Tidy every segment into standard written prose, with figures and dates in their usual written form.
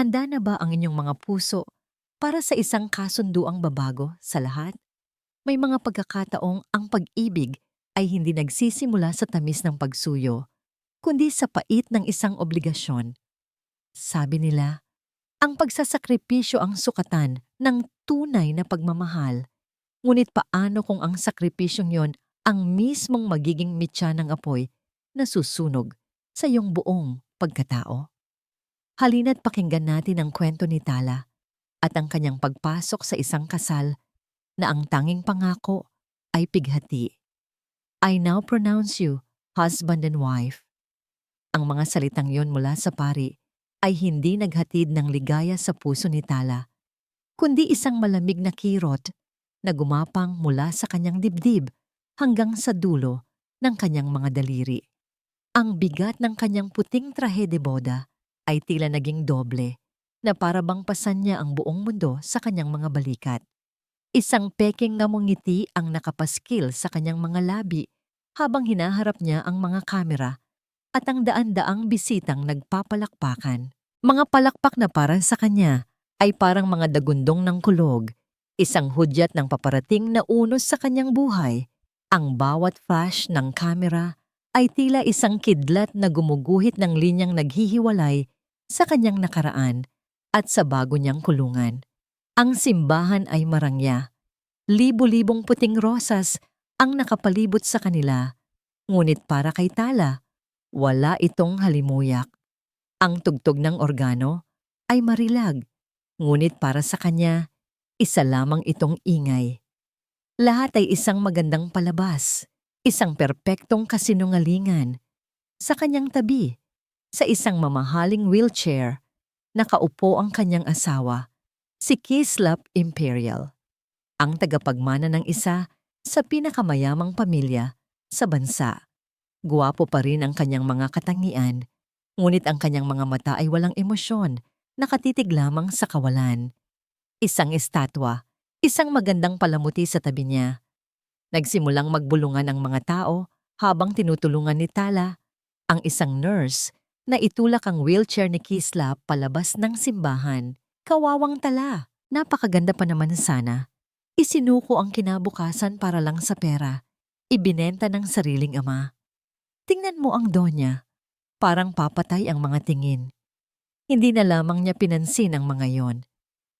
Handa na ba ang inyong mga puso para sa isang kasunduang babago sa lahat? May mga pagkakataong ang pag-ibig ay hindi nagsisimula sa tamis ng pagsuyo, kundi sa pait ng isang obligasyon. Sabi nila, ang pagsasakripisyo ang sukatan ng tunay na pagmamahal. Ngunit paano kung ang sakripisyong yon ang mismong magiging mitya ng apoy na susunog sa iyong buong pagkatao? Halina't pakinggan natin ang kwento ni Tala at ang kanyang pagpasok sa isang kasal na ang tanging pangako ay pighati. I now pronounce you husband and wife. Ang mga salitang yon mula sa pari ay hindi naghatid ng ligaya sa puso ni Tala, kundi isang malamig na kirot na gumapang mula sa kanyang dibdib hanggang sa dulo ng kanyang mga daliri. Ang bigat ng kanyang puting trahe de boda ay tila naging doble na para bang pasan niya ang buong mundo sa kanyang mga balikat. Isang peking ngiti ang nakapaskil sa kanyang mga labi habang hinaharap niya ang mga kamera at ang daan-daang bisitang nagpapalakpakan. Mga palakpak na para sa kanya ay parang mga dagundong ng kulog, isang hudyat ng paparating na unos sa kanyang buhay. Ang bawat flash ng kamera ay tila isang kidlat na gumuguhit ng linyang naghihiwalay sa kanyang nakaraan at sa bago niyang kulungan. Ang simbahan ay marangya. Libo-libong puting rosas ang nakapalibot sa kanila. Ngunit para kay Tala, wala itong halimuyak. Ang tugtog ng organo ay marilag. Ngunit para sa kanya, isa lamang itong ingay. Lahat ay isang magandang palabas, isang perpektong kasinungalingan. Sa kanyang tabi, sa isang mamahaling wheelchair, nakaupo ang kanyang asawa, si Kislap Imperial, ang tagapagmana ng isa sa pinakamayamang pamilya sa bansa. Guwapo pa rin ang kanyang mga katangian, ngunit ang kanyang mga mata ay walang emosyon, nakatitig lamang sa kawalan. Isang estatwa, isang magandang palamuti sa tabi niya. Nagsimulang magbulungan ang mga tao habang tinutulungan ni Tala, ang isang nurse, na itulak ang wheelchair ni Kislap palabas ng simbahan. Kawawang Tala, napakaganda pa naman sana. Isinuko ang kinabukasan para lang sa pera. Ibinenta ng sariling ama. Tingnan mo ang donya. Parang papatay ang mga tingin. Hindi na lamang niya pinansin ang mga yon.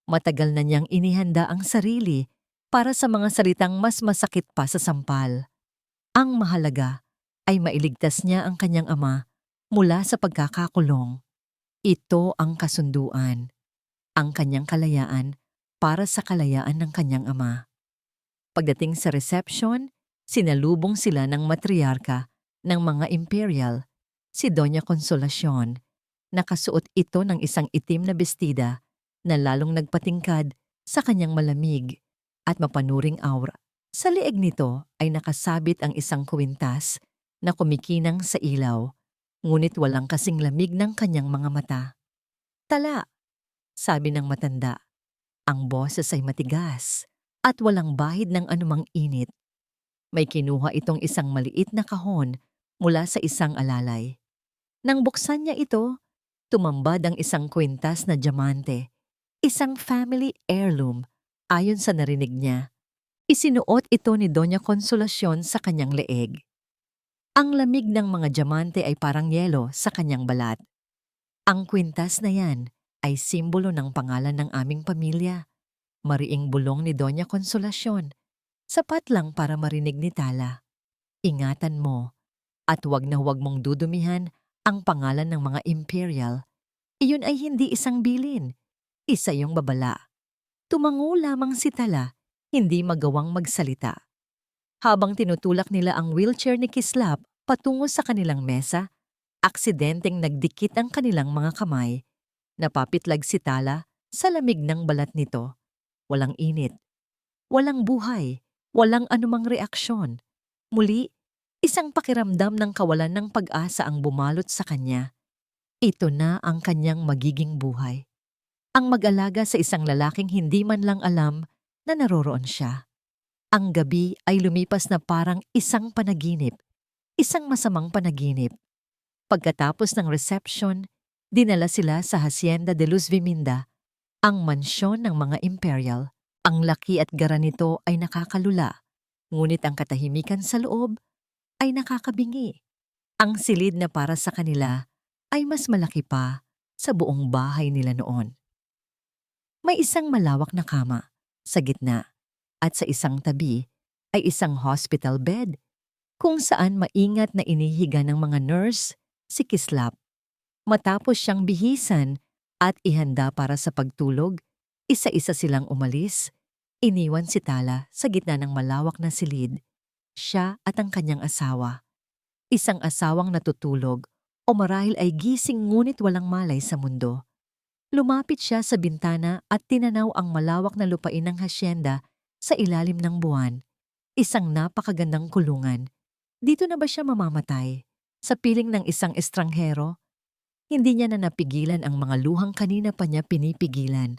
Matagal na niyang inihanda ang sarili para sa mga salitang mas masakit pa sa sampal. Ang mahalaga ay mailigtas niya ang kanyang ama mula sa pagkakakulong. Ito ang kasunduan, ang kanyang kalayaan para sa kalayaan ng kanyang ama. Pagdating sa reception, sinalubong sila ng matriarka ng mga imperial, si Doña Consolacion. Nakasuot ito ng isang itim na bestida na lalong nagpatingkad sa kanyang malamig at mapanuring aura. Sa leeg nito ay nakasabit ang isang kwintas na kumikinang sa ilaw, ngunit walang kasing lamig ng kanyang mga mata. Tala, sabi ng matanda. Ang boses ay matigas at walang bahid ng anumang init. May kinuha itong isang maliit na kahon mula sa isang alalay. Nang buksan niya ito, tumambad ang isang kwintas na diamante, isang family heirloom ayon sa narinig niya. Isinuot ito ni Doña Consolacion sa kanyang leeg. Ang lamig ng mga diamante ay parang yelo sa kanyang balat. Ang kwintas na yan ay simbolo ng pangalan ng aming pamilya. Mariing bulong ni Doña Consolacion. Sapat lang para marinig ni Tala. Ingatan mo at huwag na huwag mong dudumihan ang pangalan ng mga imperial. Iyon ay hindi isang bilin. Isa yung babala. Tumango lamang si Tala, hindi magawang magsalita. Habang tinutulak nila ang wheelchair ni Kislap patungo sa kanilang mesa, aksidenteng nagdikit ang kanilang mga kamay. Napapitlag si Tala sa lamig ng balat nito. Walang init, walang buhay, walang anumang reaksyon. Muli, isang pakiramdam ng kawalan ng pag-asa ang bumalot sa kanya. Ito na ang kanyang magiging buhay. Ang mag-alaga sa isang lalaking hindi man lang alam na naroroon siya. Ang gabi ay lumipas na parang isang panaginip, isang masamang panaginip. Pagkatapos ng reception, Dinala sila sa Hacienda de Luz Viminda, ang mansyon ng mga imperial. Ang laki at gara nito ay nakakalula, ngunit ang katahimikan sa loob ay nakakabingi. Ang silid na para sa kanila ay mas malaki pa sa buong bahay nila noon. May isang malawak na kama sa gitna at sa isang tabi ay isang hospital bed kung saan maingat na inihiga ng mga nurse si Kislap. Matapos siyang bihisan at ihanda para sa pagtulog, isa-isa silang umalis. Iniwan si Tala sa gitna ng malawak na silid. Siya at ang kanyang asawa. Isang asawang natutulog o marahil ay gising ngunit walang malay sa mundo. Lumapit siya sa bintana at tinanaw ang malawak na lupain ng hasyenda sa ilalim ng buwan. Isang napakagandang kulungan. Dito na ba siya mamamatay? Sa piling ng isang estranghero? Hindi niya na napigilan ang mga luhang kanina pa niya pinipigilan.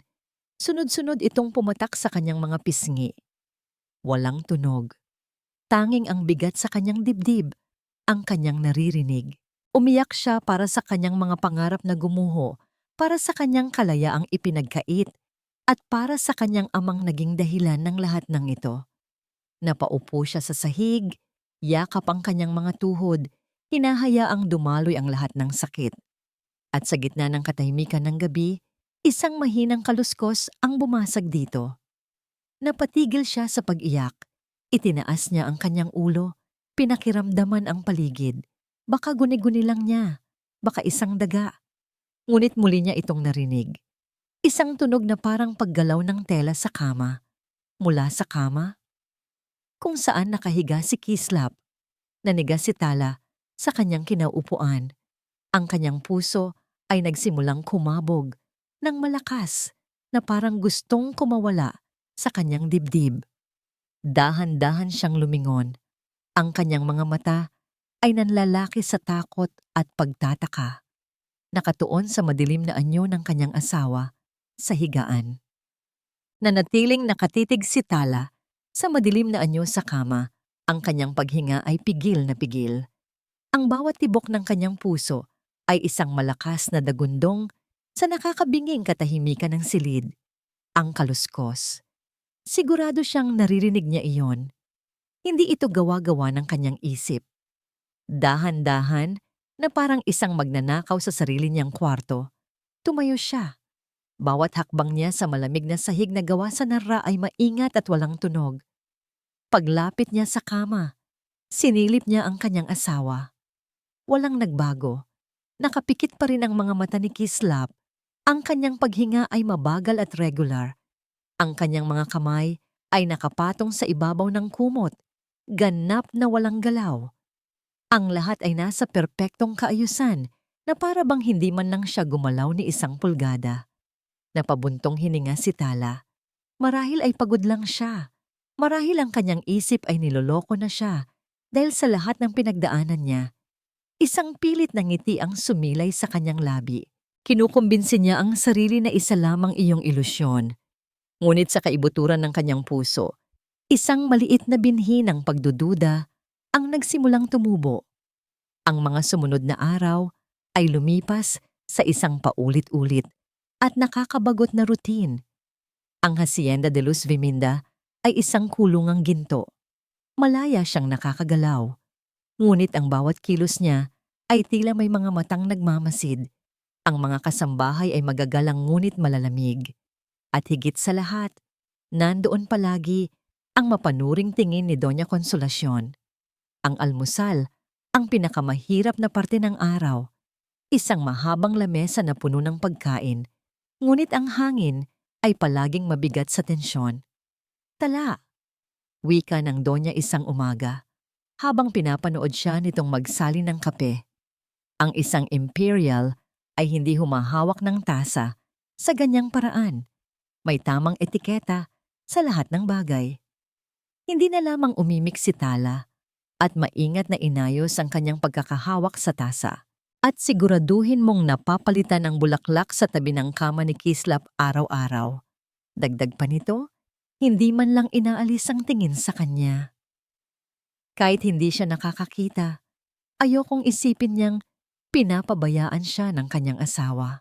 Sunod-sunod itong pumatak sa kanyang mga pisngi. Walang tunog. Tanging ang bigat sa kanyang dibdib, ang kanyang naririnig. Umiyak siya para sa kanyang mga pangarap na gumuho, para sa kanyang kalayaang ipinagkait, at para sa kanyang amang naging dahilan ng lahat ng ito. Napaupo siya sa sahig, yakap ang kanyang mga tuhod, hinahayaang dumaloy ang lahat ng sakit. At sa gitna ng katahimikan ng gabi, isang mahinang kaluskos ang bumasag dito. Napatigil siya sa pag-iyak. Itinaas niya ang kanyang ulo, pinakiramdaman ang paligid. Baka guni-guni lang niya, baka isang daga. Ngunit muli niya itong narinig. Isang tunog na parang paggalaw ng tela sa kama. Mula sa kama, kung saan nakahiga si Kislap. Naniga si Tala sa kanyang kinauupuan. Ang kanyang puso ay nagsimulang kumabog ng malakas na parang gustong kumawala sa kanyang dibdib. Dahan-dahan siyang lumingon. Ang kanyang mga mata ay nanlalaki sa takot at pagtataka. Nakatuon sa madilim na anyo ng kanyang asawa sa higaan. Nanatiling nakatitig si Tala sa madilim na anyo sa kama. Ang kanyang paghinga ay pigil na pigil. Ang bawat tibok ng kanyang puso ay isang malakas na dagundong sa nakakabinging katahimikan ng silid, ang kaluskos. Sigurado siyang naririnig niya iyon. Hindi ito gawa-gawa ng kanyang isip. Dahan-dahan na parang isang magnanakaw sa sarili niyang kwarto, tumayo siya. Bawat hakbang niya sa malamig na sahig na gawa sa nara ay maingat at walang tunog. Paglapit niya sa kama, sinilip niya ang kanyang asawa. Walang nagbago. Nakapikit pa rin ang mga mata ni Kislap. Ang kanyang paghinga ay mabagal at regular. Ang kanyang mga kamay ay nakapatong sa ibabaw ng kumot, ganap na walang galaw. Ang lahat ay nasa perpektong kaayusan na para bang hindi man lang siya gumalaw ni isang pulgada. Napabuntong hininga si Tala. Marahil ay pagod lang siya. Marahil ang kanyang isip ay niloloko na siya dahil sa lahat ng pinagdaanan niya. Isang pilit na ngiti ang sumilay sa kanyang labi. Kinukumbinsi niya ang sarili na isa lamang iyong ilusyon. Ngunit sa kaibuturan ng kanyang puso, isang maliit na binhi ng pagdududa ang nagsimulang tumubo. Ang mga sumunod na araw ay lumipas sa isang paulit-ulit at nakakabagot na routine. Ang Hacienda de Luz Viminda ay isang kulungang ginto. Malaya siyang nakakagalaw. Ngunit ang bawat kilos niya ay tila may mga matang nagmamasid. Ang mga kasambahay ay magagalang ngunit malalamig. At higit sa lahat, nandoon palagi ang mapanuring tingin ni Doña Consolacion. Ang almusal, ang pinakamahirap na parte ng araw. Isang mahabang lamesa na puno ng pagkain, ngunit ang hangin ay palaging mabigat sa tensyon. Tala, wika ng Doña isang umaga. Habang pinapanood siya nitong magsali ng kape. Ang isang imperial ay hindi humahawak ng tasa sa ganyang paraan. May tamang etiketa sa lahat ng bagay. Hindi na lamang umimik si Tala at maingat na inayos ang kanyang pagkakahawak sa tasa. At siguraduhin mong napapalitan ang bulaklak sa tabi ng kama ni Kislap araw-araw. Dagdag pa nito, hindi man lang inaalis ang tingin sa kanya. Kahit hindi siya nakakakita, ayokong isipin niyang Pinapabayaan siya ng kanyang asawa.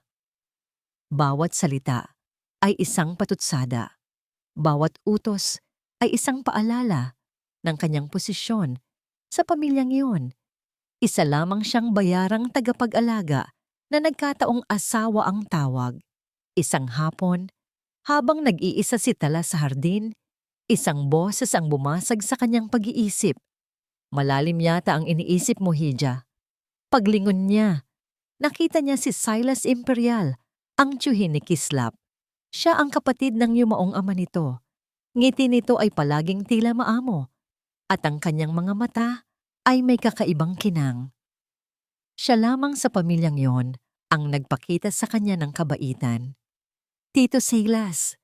Bawat salita ay isang patutsada. Bawat utos ay isang paalala ng kanyang posisyon sa pamilyang iyon. Isa lamang siyang bayarang tagapag-alaga na nagkataong asawa ang tawag. Isang hapon, habang nag-iisa si Tala sa hardin, isang boses ang bumasag sa kanyang pag-iisip. Malalim yata ang iniisip mo, Hija. Paglingon niya, nakita niya si Silas Imperial, ang tiyuhin ni Kislap. Siya ang kapatid ng yumaong ama nito. Ngiti nito ay palaging tila maamo, at ang kanyang mga mata ay may kakaibang kinang. Siya lamang sa pamilyang yon ang nagpakita sa kanya ng kabaitan. Tito Silas,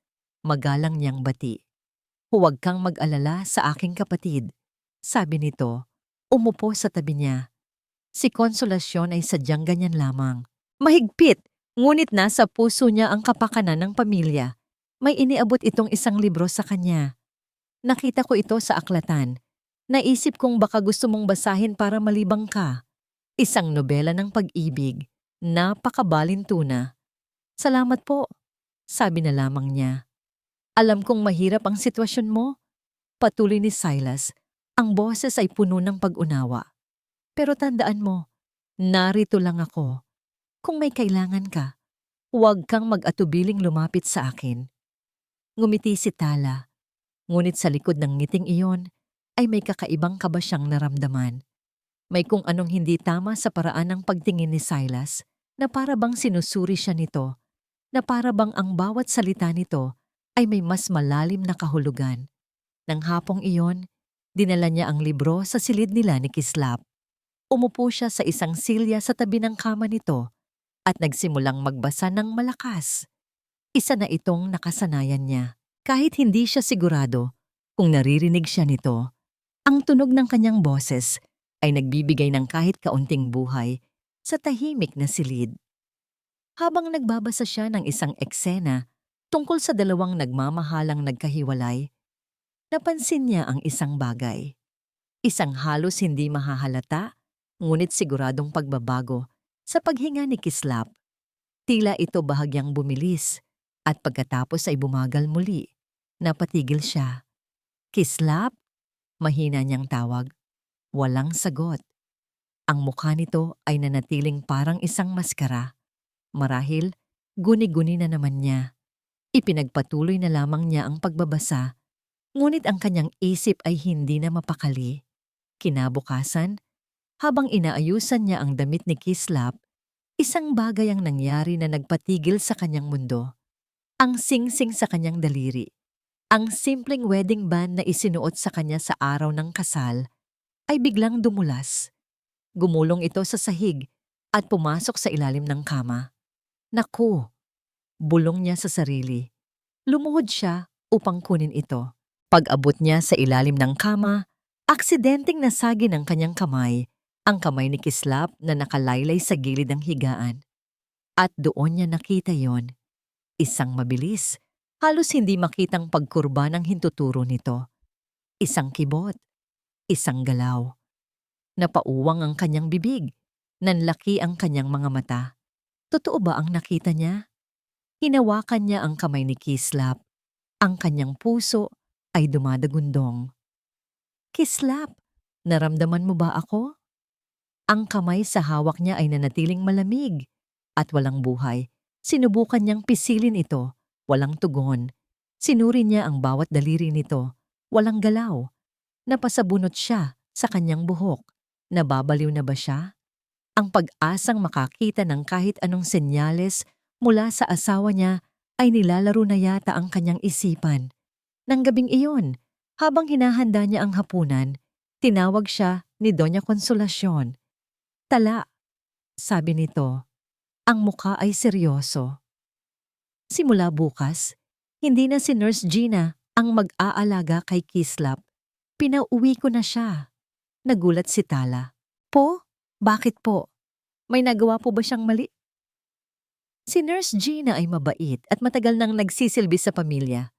magalang niyang bati. Huwag kang mag-alala sa aking kapatid, sabi nito. Umupo sa tabi niya. Si Konsolasyon ay sadyang ganyan lamang. Mahigpit, ngunit nasa puso niya ang kapakanan ng pamilya. May iniabot itong isang libro sa kanya. Nakita ko ito sa aklatan. Naisip kong baka gusto mong basahin para malibang ka. Isang nobela ng pag-ibig. Napakabalintuna. Salamat po, sabi na lamang niya. Alam kong mahirap ang sitwasyon mo. Patuloy ni Silas. Ang boses ay puno ng pag-unawa. Pero tandaan mo, narito lang ako. Kung may kailangan ka, huwag kang mag-atubiling lumapit sa akin. Ngumiti si Tala, ngunit sa likod ng ngiting iyon ay may kakaibang kaba siyang naramdaman. May kung anong hindi tama sa paraan ng pagtingin ni Silas, na para bang sinusuri siya nito, na para bang ang bawat salita nito ay may mas malalim na kahulugan. Nang hapong iyon, dinala niya ang libro sa silid nila ni Kislap. Umupo siya sa isang silya sa tabi ng kama nito at nagsimulang magbasa ng malakas. Isa na itong nakasanayan niya. Kahit hindi siya sigurado kung naririnig siya nito, ang tunog ng kanyang boses ay nagbibigay ng kahit kaunting buhay sa tahimik na silid. Habang nagbabasa siya ng isang eksena tungkol sa dalawang nagmamahalang nagkahiwalay, napansin niya ang isang bagay. Isang halos hindi mahahalata, ngunit siguradong pagbabago sa paghinga ni Kislap. Tila ito bahagyang bumilis at pagkatapos ay bumagal muli. Napatigil siya. Kislap? Mahina niyang tawag. Walang sagot. Ang mukha nito ay nanatiling parang isang maskara. Marahil, guni-guni na naman niya. Ipinagpatuloy na lamang niya ang pagbabasa, ngunit ang kanyang isip ay hindi na mapakali. Kinabukasan, habang inaayusan niya ang damit ni Kislap, isang bagay ang nangyari na nagpatigil sa kanyang mundo. Ang singsing sa kanyang daliri, ang simpleng wedding band na isinuot sa kanya sa araw ng kasal, ay biglang dumulas. Gumulong ito sa sahig at pumasok sa ilalim ng kama. Naku! Bulong niya sa sarili. Lumuhod siya upang kunin ito. Pag-abot niya sa ilalim ng kama, aksidenteng nasagi ng kanyang kamay ang kamay ni Kislap na nakalaylay sa gilid ng higaan. At doon niya nakita yon. Isang mabilis, halos hindi makitang pagkurba ng hintuturo nito. Isang kibot, isang galaw. Napauwang ang kanyang bibig, nanlaki ang kanyang mga mata. Totoo ba ang nakita niya? Hinawakan niya ang kamay ni Kislap. Ang kanyang puso ay dumadagundong. Kislap, naramdaman mo ba ako? Ang kamay sa hawak niya ay nanatiling malamig at walang buhay. Sinubukan niyang pisilin ito, walang tugon. Sinuri niya ang bawat daliri nito, walang galaw. Napasabunot siya sa kanyang buhok. Nababaliw na ba siya? Ang pag-asang makakita ng kahit anong senyales mula sa asawa niya ay nilalaro na yata ang kanyang isipan. Nang gabing iyon, habang hinahanda niya ang hapunan, tinawag siya ni Doña Consolacion. Tala, sabi nito, ang mukha ay seryoso. Simula bukas, hindi na si Nurse Gina ang mag-aalaga kay Kislap. Pinauwi ko na siya. Nagulat si Tala. Po? Bakit po? May nagawa po ba siyang mali? Si Nurse Gina ay mabait at matagal nang nagsisilbi sa pamilya.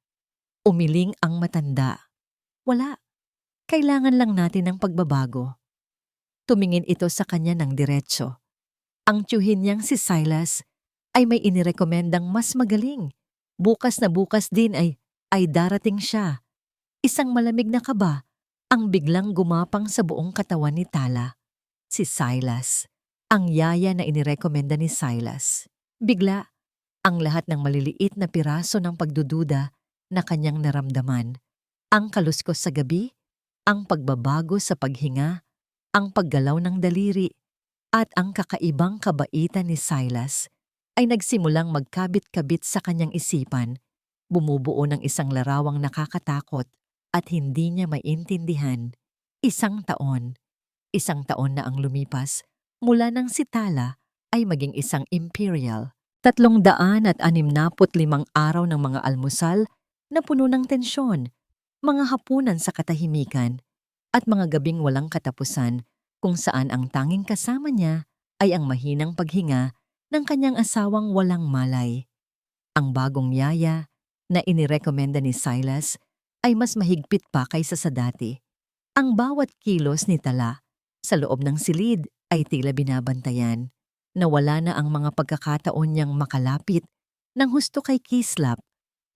Umiling ang matanda. Wala. Kailangan lang natin ng pagbabago. Tumingin ito sa kanya ng diretso. Ang tiyuhin niyang si Silas ay may inirekomendang mas magaling. Bukas na bukas din ay darating siya. Isang malamig na kaba ang biglang gumapang sa buong katawan ni Tala. Si Silas, ang yaya na inirekomenda ni Silas. Bigla, ang lahat ng maliliit na piraso ng pagdududa na kanyang naramdaman. Ang kaluskos sa gabi, ang pagbabago sa paghinga, ang paggalaw ng daliri, at ang kakaibang kabaitan ni Silas ay nagsimulang magkabit-kabit sa kanyang isipan, bumubuo ng isang larawang nakakatakot at hindi niya maintindihan. Isang taon na ang lumipas mula nang si Tala ay maging isang imperial. 365 araw ng mga almusal na puno ng tensyon, mga hapunan sa katahimikan, at mga gabing walang katapusan kung saan ang tanging kasama niya ay ang mahinang paghinga ng kanyang asawang walang malay. Ang bagong yaya na inirekomenda ni Silas ay mas mahigpit pa kaysa sa dati. Ang bawat kilos ni Tala sa loob ng silid ay tila binabantayan. Nawala na ang mga pagkakataon niyang makalapit ng husto kay Kislap.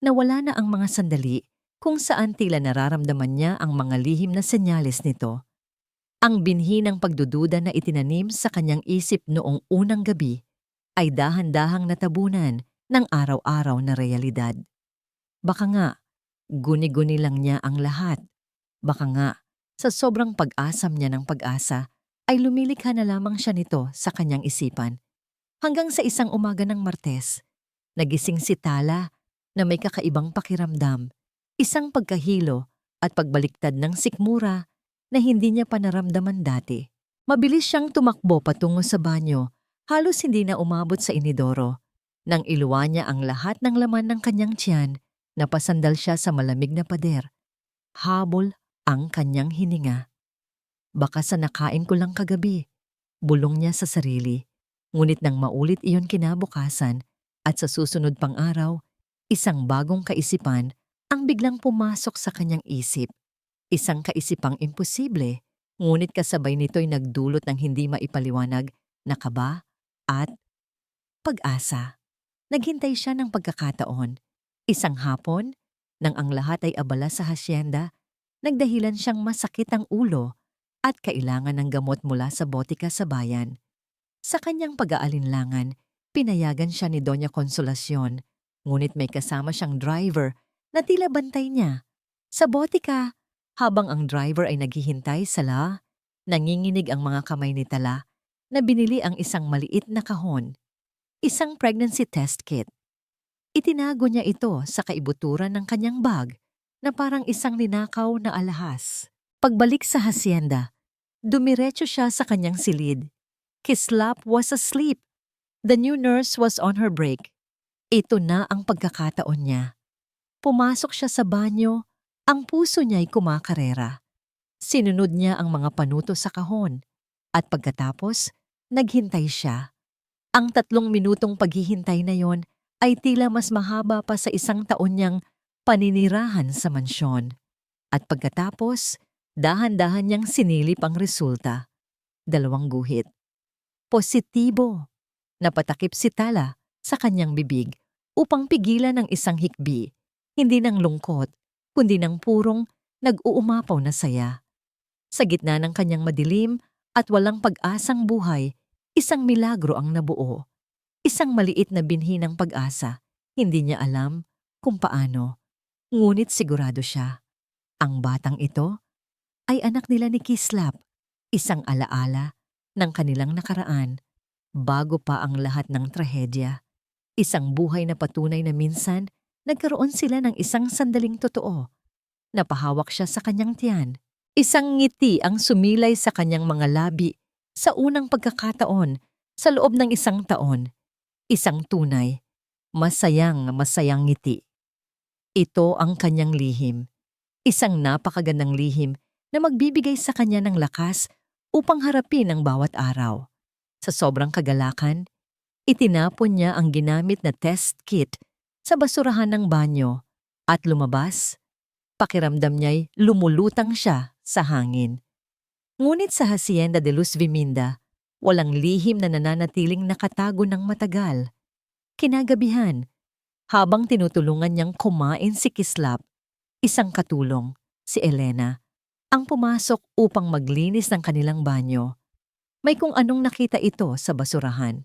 Nawala na ang mga sandali kung saan tila nararamdaman niya ang mga lihim na senyales nito. Ang binhi ng pagdududa na itinanim sa kanyang isip noong unang gabi ay dahan-dahang natabunan ng araw-araw na realidad. Baka nga, guni-guni lang niya ang lahat. Baka nga, sa sobrang pag-asam niya ng pag-asa, ay lumilikha na lamang siya nito sa kanyang isipan. Hanggang sa isang umaga ng Martes, nagising si Tala na may kakaibang pakiramdam, isang pagkahilo at pagbaliktad ng sikmura na hindi niya pa naramdaman dati. Mabilis siyang tumakbo patungo sa banyo, halos hindi na umabot sa inidoro. Nang iluwa niya ang lahat ng laman ng kanyang tiyan, napasandal siya sa malamig na pader. Habol ang kanyang hininga. Baka sa nakain ko lang kagabi, bulong niya sa sarili. Ngunit nang maulit iyon kinabukasan at sa susunod pang araw, isang bagong kaisipan ang biglang pumasok sa kanyang isip. Isang kaisipang imposible, ngunit kasabay nito'y nagdulot ng hindi maipaliwanag na kaba at pag-asa. Naghintay siya ng pagkakataon. Isang hapon, nang ang lahat ay abala sa hasyenda, nagdahilan siyang masakit ang ulo at kailangan ng gamot mula sa botika sa bayan. Sa kanyang pag-aalinlangan, pinayagan siya ni Doña Consolacion, ngunit may kasama siyang driver na tila bantay niya. Sa botika, habang ang driver ay naghihintay sala, nanginginig ang mga kamay ni Tala na binili ang isang maliit na kahon, isang pregnancy test kit. Itinago niya ito sa kaibuturan ng kanyang bag na parang isang ninakaw na alahas. Pagbalik sa hasyenda, dumiretso siya sa kanyang silid. Kislap was asleep. The new nurse was on her break. Ito na ang pagkakataon niya. Pumasok siya sa banyo, ang puso niya'y kumakarera. Sinunod niya ang mga panuto sa kahon at pagkatapos, naghintay siya. Ang 3 minutong paghihintay na yon ay tila mas mahaba pa sa isang taon niyang paninirahan sa mansyon. At pagkatapos, dahan-dahan niyang sinilip ang resulta. 2 guhit. Positibo. Napatakip si Tala sa kanyang bibig upang pigilan ng isang hikbi, hindi ng lungkot, kundi ng purong nag-uumapaw na saya. Sa gitna ng kanyang madilim at walang pag-asang buhay, isang milagro ang nabuo. Isang maliit na binhi ng pag-asa. Hindi niya alam kung paano. Ngunit sigurado siya. Ang batang ito ay anak nila ni Kislap, isang alaala ng kanilang nakaraan bago pa ang lahat ng trahedya. Isang buhay na patunay na minsan nagkaroon sila ng isang sandaling totoo. Napahawak siya sa kanyang tiyan. Isang ngiti ang sumilay sa kanyang mga labi sa unang pagkakataon sa loob ng isang taon. Isang tunay, masayang ngiti. Ito ang kanyang lihim. Isang napakagandang lihim na magbibigay sa kanya ng lakas upang harapin ang bawat araw. Sa sobrang kagalakan, itinapon niya ang ginamit na test kit sa basurahan ng banyo at lumabas. Pakiramdam niya'y lumulutang siya sa hangin. Ngunit sa Hacienda de Luz Viminda, Walang lihim na nananatiling nakatago ng matagal. Kinagabihan, habang tinutulungan niyang kumain si Kislap, isang katulong, si Elena, ang pumasok upang maglinis ng kanilang banyo. May kung anong nakita ito sa basurahan.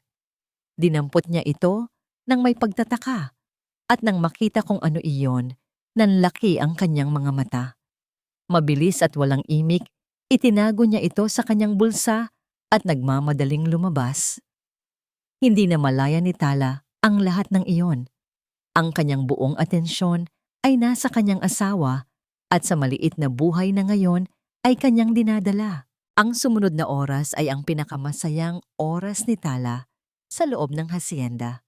Dinampot niya ito nang may pagtataka at nang makita kung ano iyon, nanlaki ang kanyang mga mata. Mabilis at walang imik, itinago niya ito sa kanyang bulsa at nagmamadaling lumabas. Hindi na malaya ni Tala ang lahat ng iyon. Ang kanyang buong atensyon ay nasa kanyang asawa at sa maliit na buhay na ngayon ay kanyang dinadala. Ang sumunod na oras ay ang pinakamasayang oras ni Tala sa loob ng hasyenda.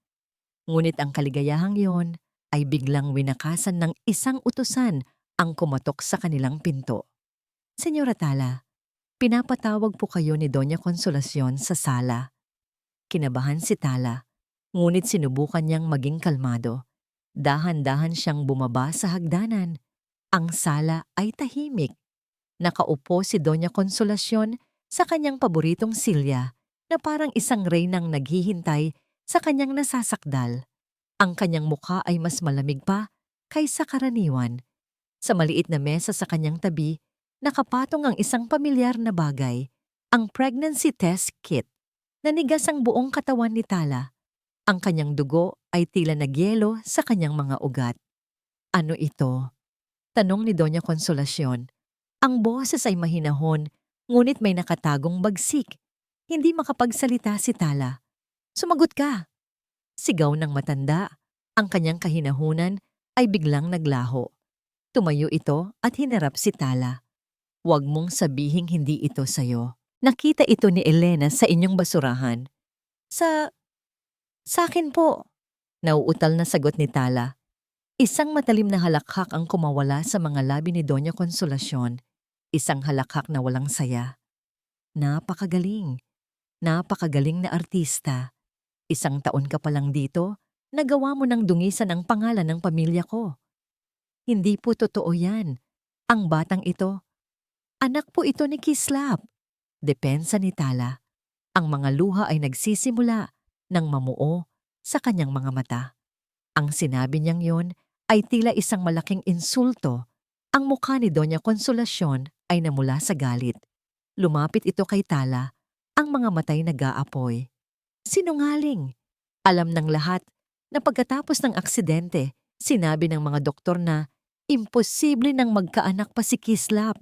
Ngunit ang kaligayahang iyon ay biglang winakasan ng isang utusan ang kumatok sa kanilang pinto. Senyora Tala, pinapatawag po kayo ni Doña Consolacion sa sala. Kinabahan si Tala, ngunit sinubukan niyang maging kalmado. Dahan-dahan siyang bumaba sa hagdanan. Ang sala ay tahimik. Nakaupo si Doña Consolacion sa kanyang paboritong silya na parang isang reynang naghihintay sa kanyang nasasakdal. Ang kanyang mukha ay mas malamig pa kaysa karaniwan. Sa maliit na mesa sa kanyang tabi, nakapatong ang isang pamilyar na bagay, ang pregnancy test kit. Nanigas ang buong katawan ni Tala. Ang kanyang dugo ay tila nagyelo sa kanyang mga ugat. Ano ito? Tanong ni Doña Consolacion. Ang boses ay mahinahon, ngunit may nakatagong bagsik. Hindi makapagsalita si Tala. Sumagot ka! Sigaw ng matanda. Ang kanyang kahinahunan ay biglang naglaho. Tumayo ito at hinarap si Tala. Huwag mong sabihing hindi ito sayo. Nakita ito ni Elena sa inyong basurahan. Sa akin po. Nauutal na sagot ni Tala. Isang matalim na halakhak ang kumawala sa mga labi ni Doña Consolacion. Isang halakhak na walang saya. Napakagaling. Napakagaling na artista. Isang taon ka pa lang dito, nagawa mo nang dungisan ang pangalan ng pamilya ko. Hindi po totoo yan. Ang batang ito, anak po ito ni Kislap. Depensa ni Tala. Ang mga luha ay nagsisimula ng mamuo sa kanyang mga mata. Ang sinabi niyang yon ay tila isang malaking insulto. Ang mukha ni Doña Consolacion ay namula sa galit. Lumapit ito kay Tala, ang mga matay nag-aapoy. Sinungaling! Alam ng lahat na pagkatapos ng aksidente, sinabi ng mga doktor na imposible nang magkaanak pa si Kislap.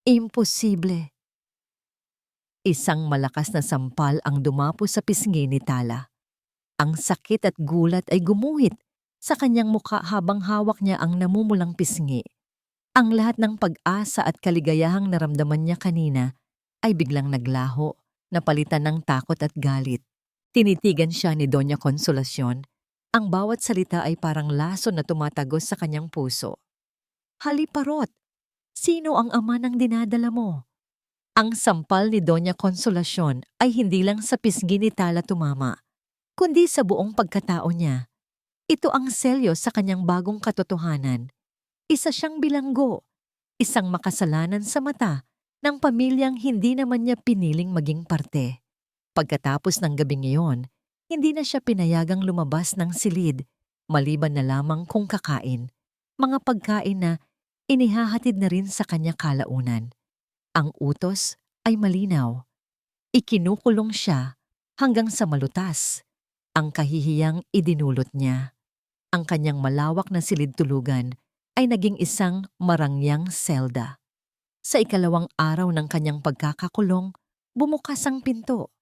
Imposible. Isang malakas na sampal ang dumapo sa pisngi ni Tala. Ang sakit at gulat ay gumuhit sa kanyang mukha habang hawak niya ang namumulang pisngi. Ang lahat ng pag-asa at kaligayahang naramdaman niya kanina ay biglang naglaho, napalitan ng takot at galit. Tinitigan siya ni Doña Consolacion. Ang bawat salita ay parang laso na tumatagos sa kanyang puso. Haliparot! Sino ang ama ng dinadala mo? Ang sampal ni Doña Consolacion ay hindi lang sa pisngi ni Tala tumama, kundi sa buong pagkatao niya. Ito ang selyo sa kanyang bagong katotohanan. Isa siyang bilanggo, isang makasalanan sa mata ng pamilyang hindi naman niya piniling maging parte. Pagkatapos ng gabing iyon, hindi na siya pinayagang lumabas ng silid, maliban na lamang kung kakain. Mga pagkain na inihahatid na rin sa kanya kalaunan. Ang utos ay malinaw. Ikinukulong siya hanggang sa malutas. Ang kahihiyang idinulot niya. Ang kanyang malawak na silid-tulugan ay naging isang marangyang selda. Sa ikalawang araw ng kanyang pagkakakulong, bumukas ang pinto.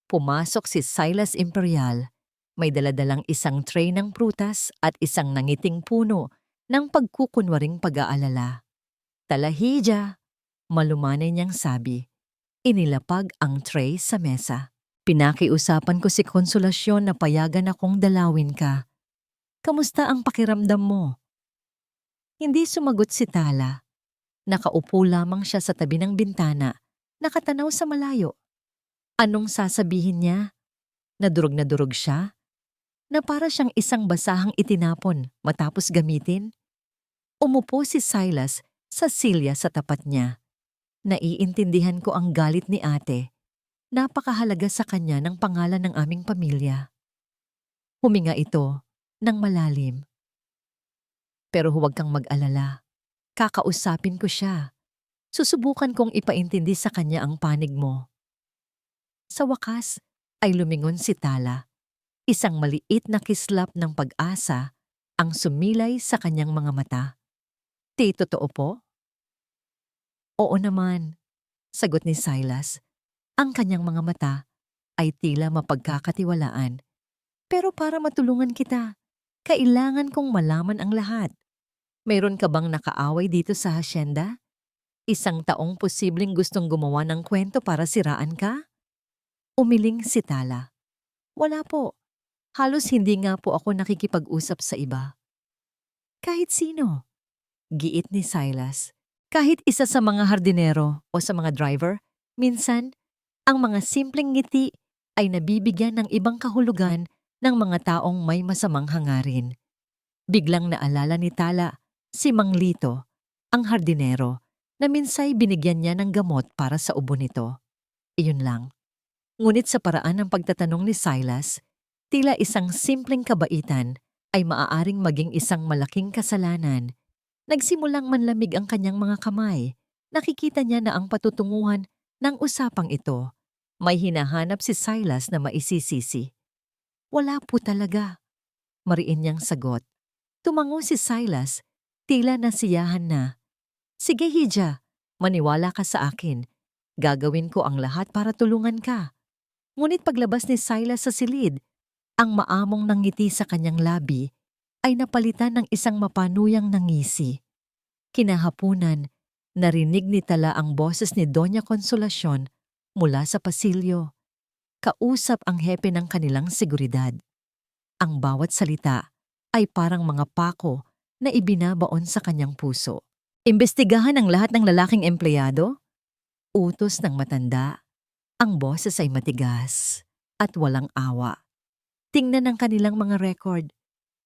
Pumasok si Silas Imperial. May daladalang isang tray ng prutas at isang nangiting puno ng pagkukunwaring pag-aalala. Talahija! Malumanay niyang sabi. Inilapag ang tray sa mesa. Pinakiusapan ko si Consolacion na payagan akong dalawin ka. Kamusta ang pakiramdam mo? Hindi sumagot si Tala. Nakaupo lamang siya sa tabi ng bintana, nakatanaw sa malayo. Anong sasabihin niya? Na durog siya? Na para siyang isang basahang itinapon matapos gamitin? Umupo si Silas sa silya sa tapat niya. Naiintindihan ko ang galit ni ate. Napakahalaga sa kanya ng pangalan ng aming pamilya. Huminga ito ng malalim. Pero huwag kang mag-alala. Kakausapin ko siya. Susubukan kong ipaintindi sa kanya ang panig mo. Sa wakas ay lumingon si Tala. Isang maliit na kislap ng pag-asa ang sumilay sa kanyang mga mata. Totoo po? Oo naman, sagot ni Silas. Ang kanyang mga mata ay tila mapagkakatiwalaan. Pero para matulungan kita, kailangan kong malaman ang lahat. Mayroon ka bang nakaaway dito sa hasyenda? Isang taong posibleng gustong gumawa ng kwento para siraan ka? Umiling si Tala. Wala po. Halos hindi nga po ako nakikipag-usap sa iba. Kahit sino? Giit ni Silas. Kahit isa sa mga hardinero o sa mga driver, minsan, ang mga simpleng ngiti ay nabibigyan ng ibang kahulugan ng mga taong may masamang hangarin. Biglang naalala ni Tala si Mang Lito, ang hardinero, na minsay binigyan niya ng gamot para sa ubo nito. Iyon lang. Ngunit sa paraan ng pagtatanong ni Silas, tila isang simpleng kabaitan ay maaaring maging isang malaking kasalanan. Nagsimulang manlamig ang kanyang mga kamay. Nakikita niya na ang patutunguhan ng usapang ito. May hinahanap si Silas na maisisisi. Wala po talaga, mariin niyang sagot. Tumango si Silas, tila nasiyahan na. Sige Hija, maniwala ka sa akin. Gagawin ko ang lahat para tulungan ka. Ngunit paglabas ni Silas sa silid, ang maamong nangiti sa kanyang labi ay napalitan ng isang mapanuyang nangisi. Kinahapunan, narinig ni Tala ang boses ni Doña Consolacion mula sa pasilyo. Kausap ang hepe ng kanilang seguridad. Ang bawat salita ay parang mga pako na ibinabaon sa kanyang puso. Imbestigahan ang lahat ng lalaking empleyado? Utos ng matanda. Ang boses ay matigas at walang awa. Tingnan ang kanilang mga record.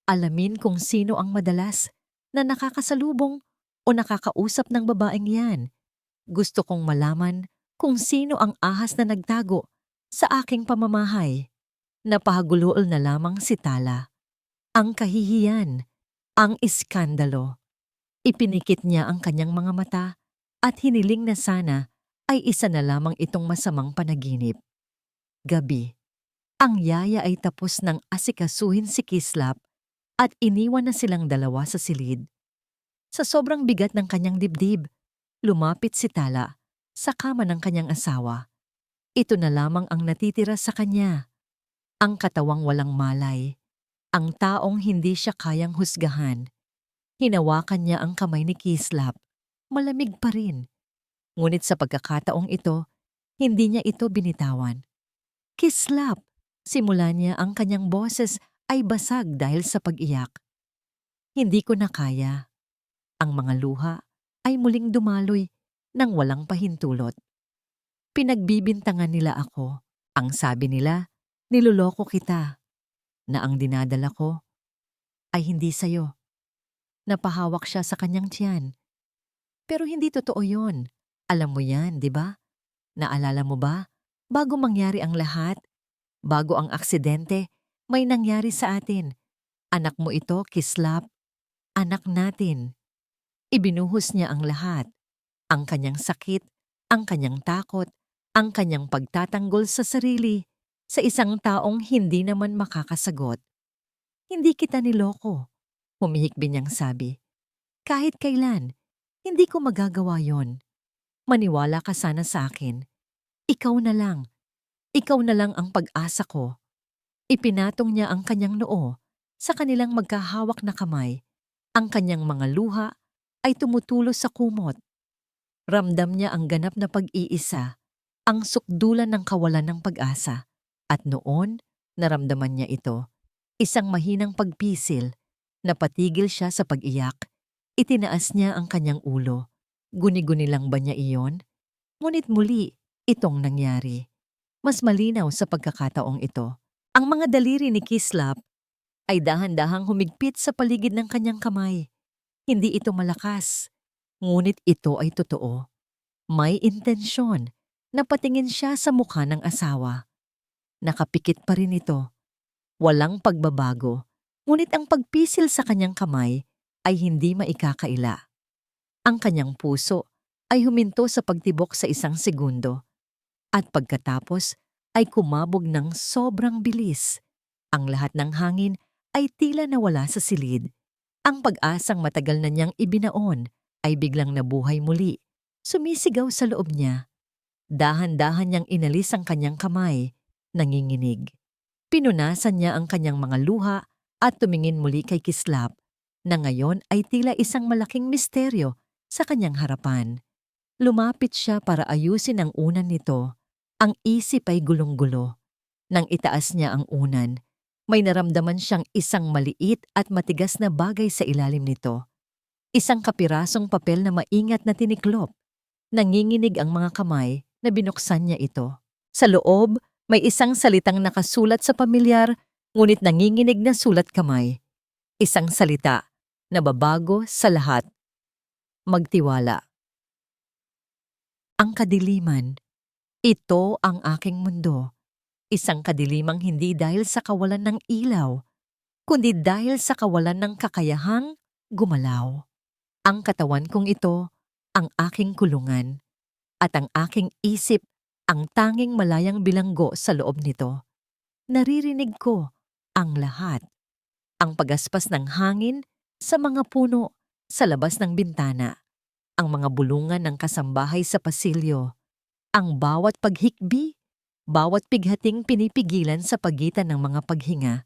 Alamin kung sino ang madalas na nakakasalubong o nakakausap ng babaeng yan. Gusto kong malaman kung sino ang ahas na nagtago sa aking pamamahay. Napahagulol na lamang si Tala. Ang kahihiyan, ang iskandalo. Ipinikit niya ang kanyang mga mata at hiniling na sana ay isa na lamang itong masamang panaginip. Gabi. Ang yaya ay tapos ng asikasuhin si Kislap at iniwan na silang dalawa sa silid. Sa sobrang bigat ng kanyang dibdib, lumapit si Tala sa kama ng kanyang asawa. Ito na lamang ang natitira sa kanya. Ang katawang walang malay. Ang taong hindi siya kayang husgahan. Hinawakan niya ang kamay ni Kislap. Malamig pa rin. Ngunit sa pagkakataong ito, hindi niya ito binitawan. Kislap! Simula niya ang kanyang boses ay basag dahil sa pag-iyak. Hindi ko na kaya. Ang mga luha ay muling dumaloy nang walang pahintulot. Pinagbibintangan nila ako. Ang sabi nila, niloloko kita. Na ang dinadala ko ay hindi sayo. Napahawak siya sa kanyang tiyan. Pero hindi totoo yon. Alam mo yan, di ba? Naalala mo ba? Bago mangyari ang lahat, bago ang aksidente, may nangyari sa atin. Anak mo ito, Kislap. Anak natin. Ibinuhos niya ang lahat. Ang kanyang sakit, ang kanyang takot, ang kanyang pagtatanggol sa sarili sa isang taong hindi naman makakasagot. Hindi kita niloko, humihikbi niyang sabi. Kahit kailan, hindi ko magagawa yon. Maniwala ka sana sa akin. Ikaw na lang. Ikaw na lang ang pag-asa ko. Ipinatong niya ang kanyang noo sa kanilang magkahawak na kamay. Ang kanyang mga luha ay tumutulo sa kumot. Ramdam niya ang ganap na pag-iisa, ang sukdulan ng kawalan ng pag-asa. At noon, naramdaman niya ito. Isang mahinang pagpisil. Napatigil siya sa pag-iyak. Itinaas niya ang kanyang ulo. Guni-guni lang ba niya iyon? Ngunit muli, itong nangyari. Mas malinaw sa pagkakataong ito. Ang mga daliri ni Kislap ay dahan-dahang humigpit sa paligid ng kanyang kamay. Hindi ito malakas, ngunit ito ay totoo. May intensyon Napatingin siya sa mukha ng asawa. Nakapikit pa rin ito. Walang pagbabago, ngunit ang pagpisil sa kanyang kamay ay hindi maikakaila. Ang kanyang puso ay huminto sa pagtibok sa 1 segundo at pagkatapos ay kumabog ng sobrang bilis. Ang lahat ng hangin ay tila nawala sa silid. Ang pag-asang matagal na niyang ibinaon ay biglang nabuhay muli. Sumisigaw sa loob niya. Dahan-dahan niyang inalis ang kanyang kamay, nanginginig. Pinunasan niya ang kanyang mga luha at tumingin muli kay Kislap na ngayon ay tila isang malaking misteryo sa kanyang harapan. Lumapit siya para ayusin ang unan nito. Ang isip ay gulong-gulo. Nang itaas niya ang unan, may naramdaman siyang isang maliit at matigas na bagay sa ilalim nito. Isang kapirasong papel na maingat na tiniklop. Nanginginig ang mga kamay na binuksan niya ito. Sa loob, may isang salitang nakasulat sa pamilyar, ngunit nanginginig na sulat kamay. Isang salita na babago sa lahat. Magtiwala. Ang kadiliman. Ito ang aking mundo. Isang kadilimang hindi dahil sa kawalan ng ilaw, kundi dahil sa kawalan ng kakayahang gumalaw. Ang katawan kong ito, ang aking kulungan, at ang aking isip, ang tanging malayang bilanggo sa loob nito. Naririnig ko ang lahat. Ang pagaspas ng hangin sa mga puno sa labas ng bintana, ang mga bulungan ng kasambahay sa pasilyo, ang bawat paghikbi, bawat pighating pinipigilan sa pagitan ng mga paghinga.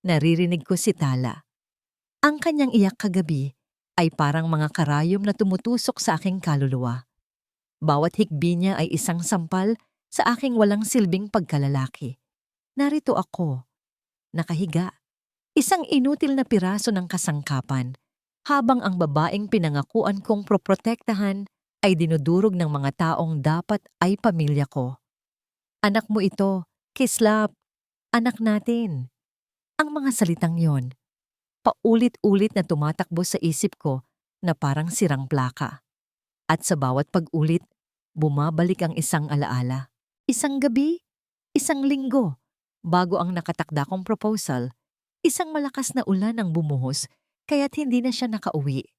Naririnig ko si Tala. Ang kanyang iyak kagabi ay parang mga karayom na tumutusok sa aking kaluluwa. Bawat hikbi niya ay isang sampal sa aking walang silbing pagkalalaki. Narito ako, nakahiga, isang inutil na piraso ng kasangkapan, habang ang babaeng pinangakuan kong proprotektahan ay dinudurog ng mga taong dapat ay pamilya ko. Anak mo ito, Kislap, anak natin. Ang mga salitang yon, paulit-ulit na tumatakbo sa isip ko na parang sirang plaka. At sa bawat pag-ulit, bumabalik ang isang alaala. Isang gabi, isang linggo, bago ang nakatakda kong proposal, isang malakas na ulan ang bumuhos kaya't hindi na siya nakauwi.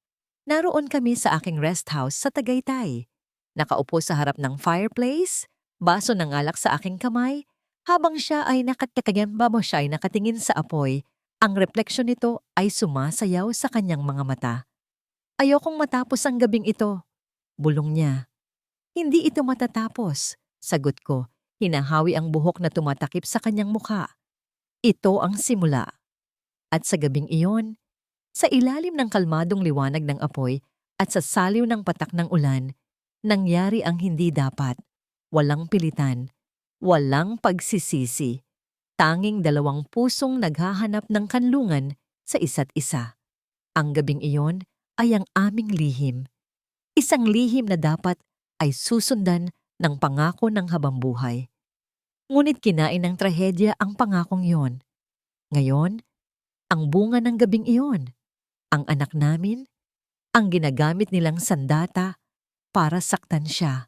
Naroon kami sa aking rest house sa Tagaytay. Nakaupo sa harap ng fireplace, baso ng alak sa aking kamay, habang siya ay nakatingin sa apoy. Ang refleksyon nito ay sumasayaw sa kanyang mga mata. Ayokong matapos ang gabing ito, bulong niya. Hindi ito matatapos, sagot ko, hinahawi ang buhok na tumatakip sa kanyang mukha. Ito ang simula. At sa gabing iyon, sa ilalim ng kalmadong liwanag ng apoy at sa saliw ng patak ng ulan, nangyari ang hindi dapat. Walang pilitan, walang pagsisisi. Tanging dalawang pusong naghahanap ng kanlungan sa isa't isa. Ang gabing iyon ay ang aming lihim. Isang lihim na dapat ay susundan ng pangako ng habambuhay. Ngunit kinain ng trahedya ang pangakong iyon. Ngayon, ang bunga ng gabing iyon, ang anak namin, ang ginagamit nilang sandata para saktan siya.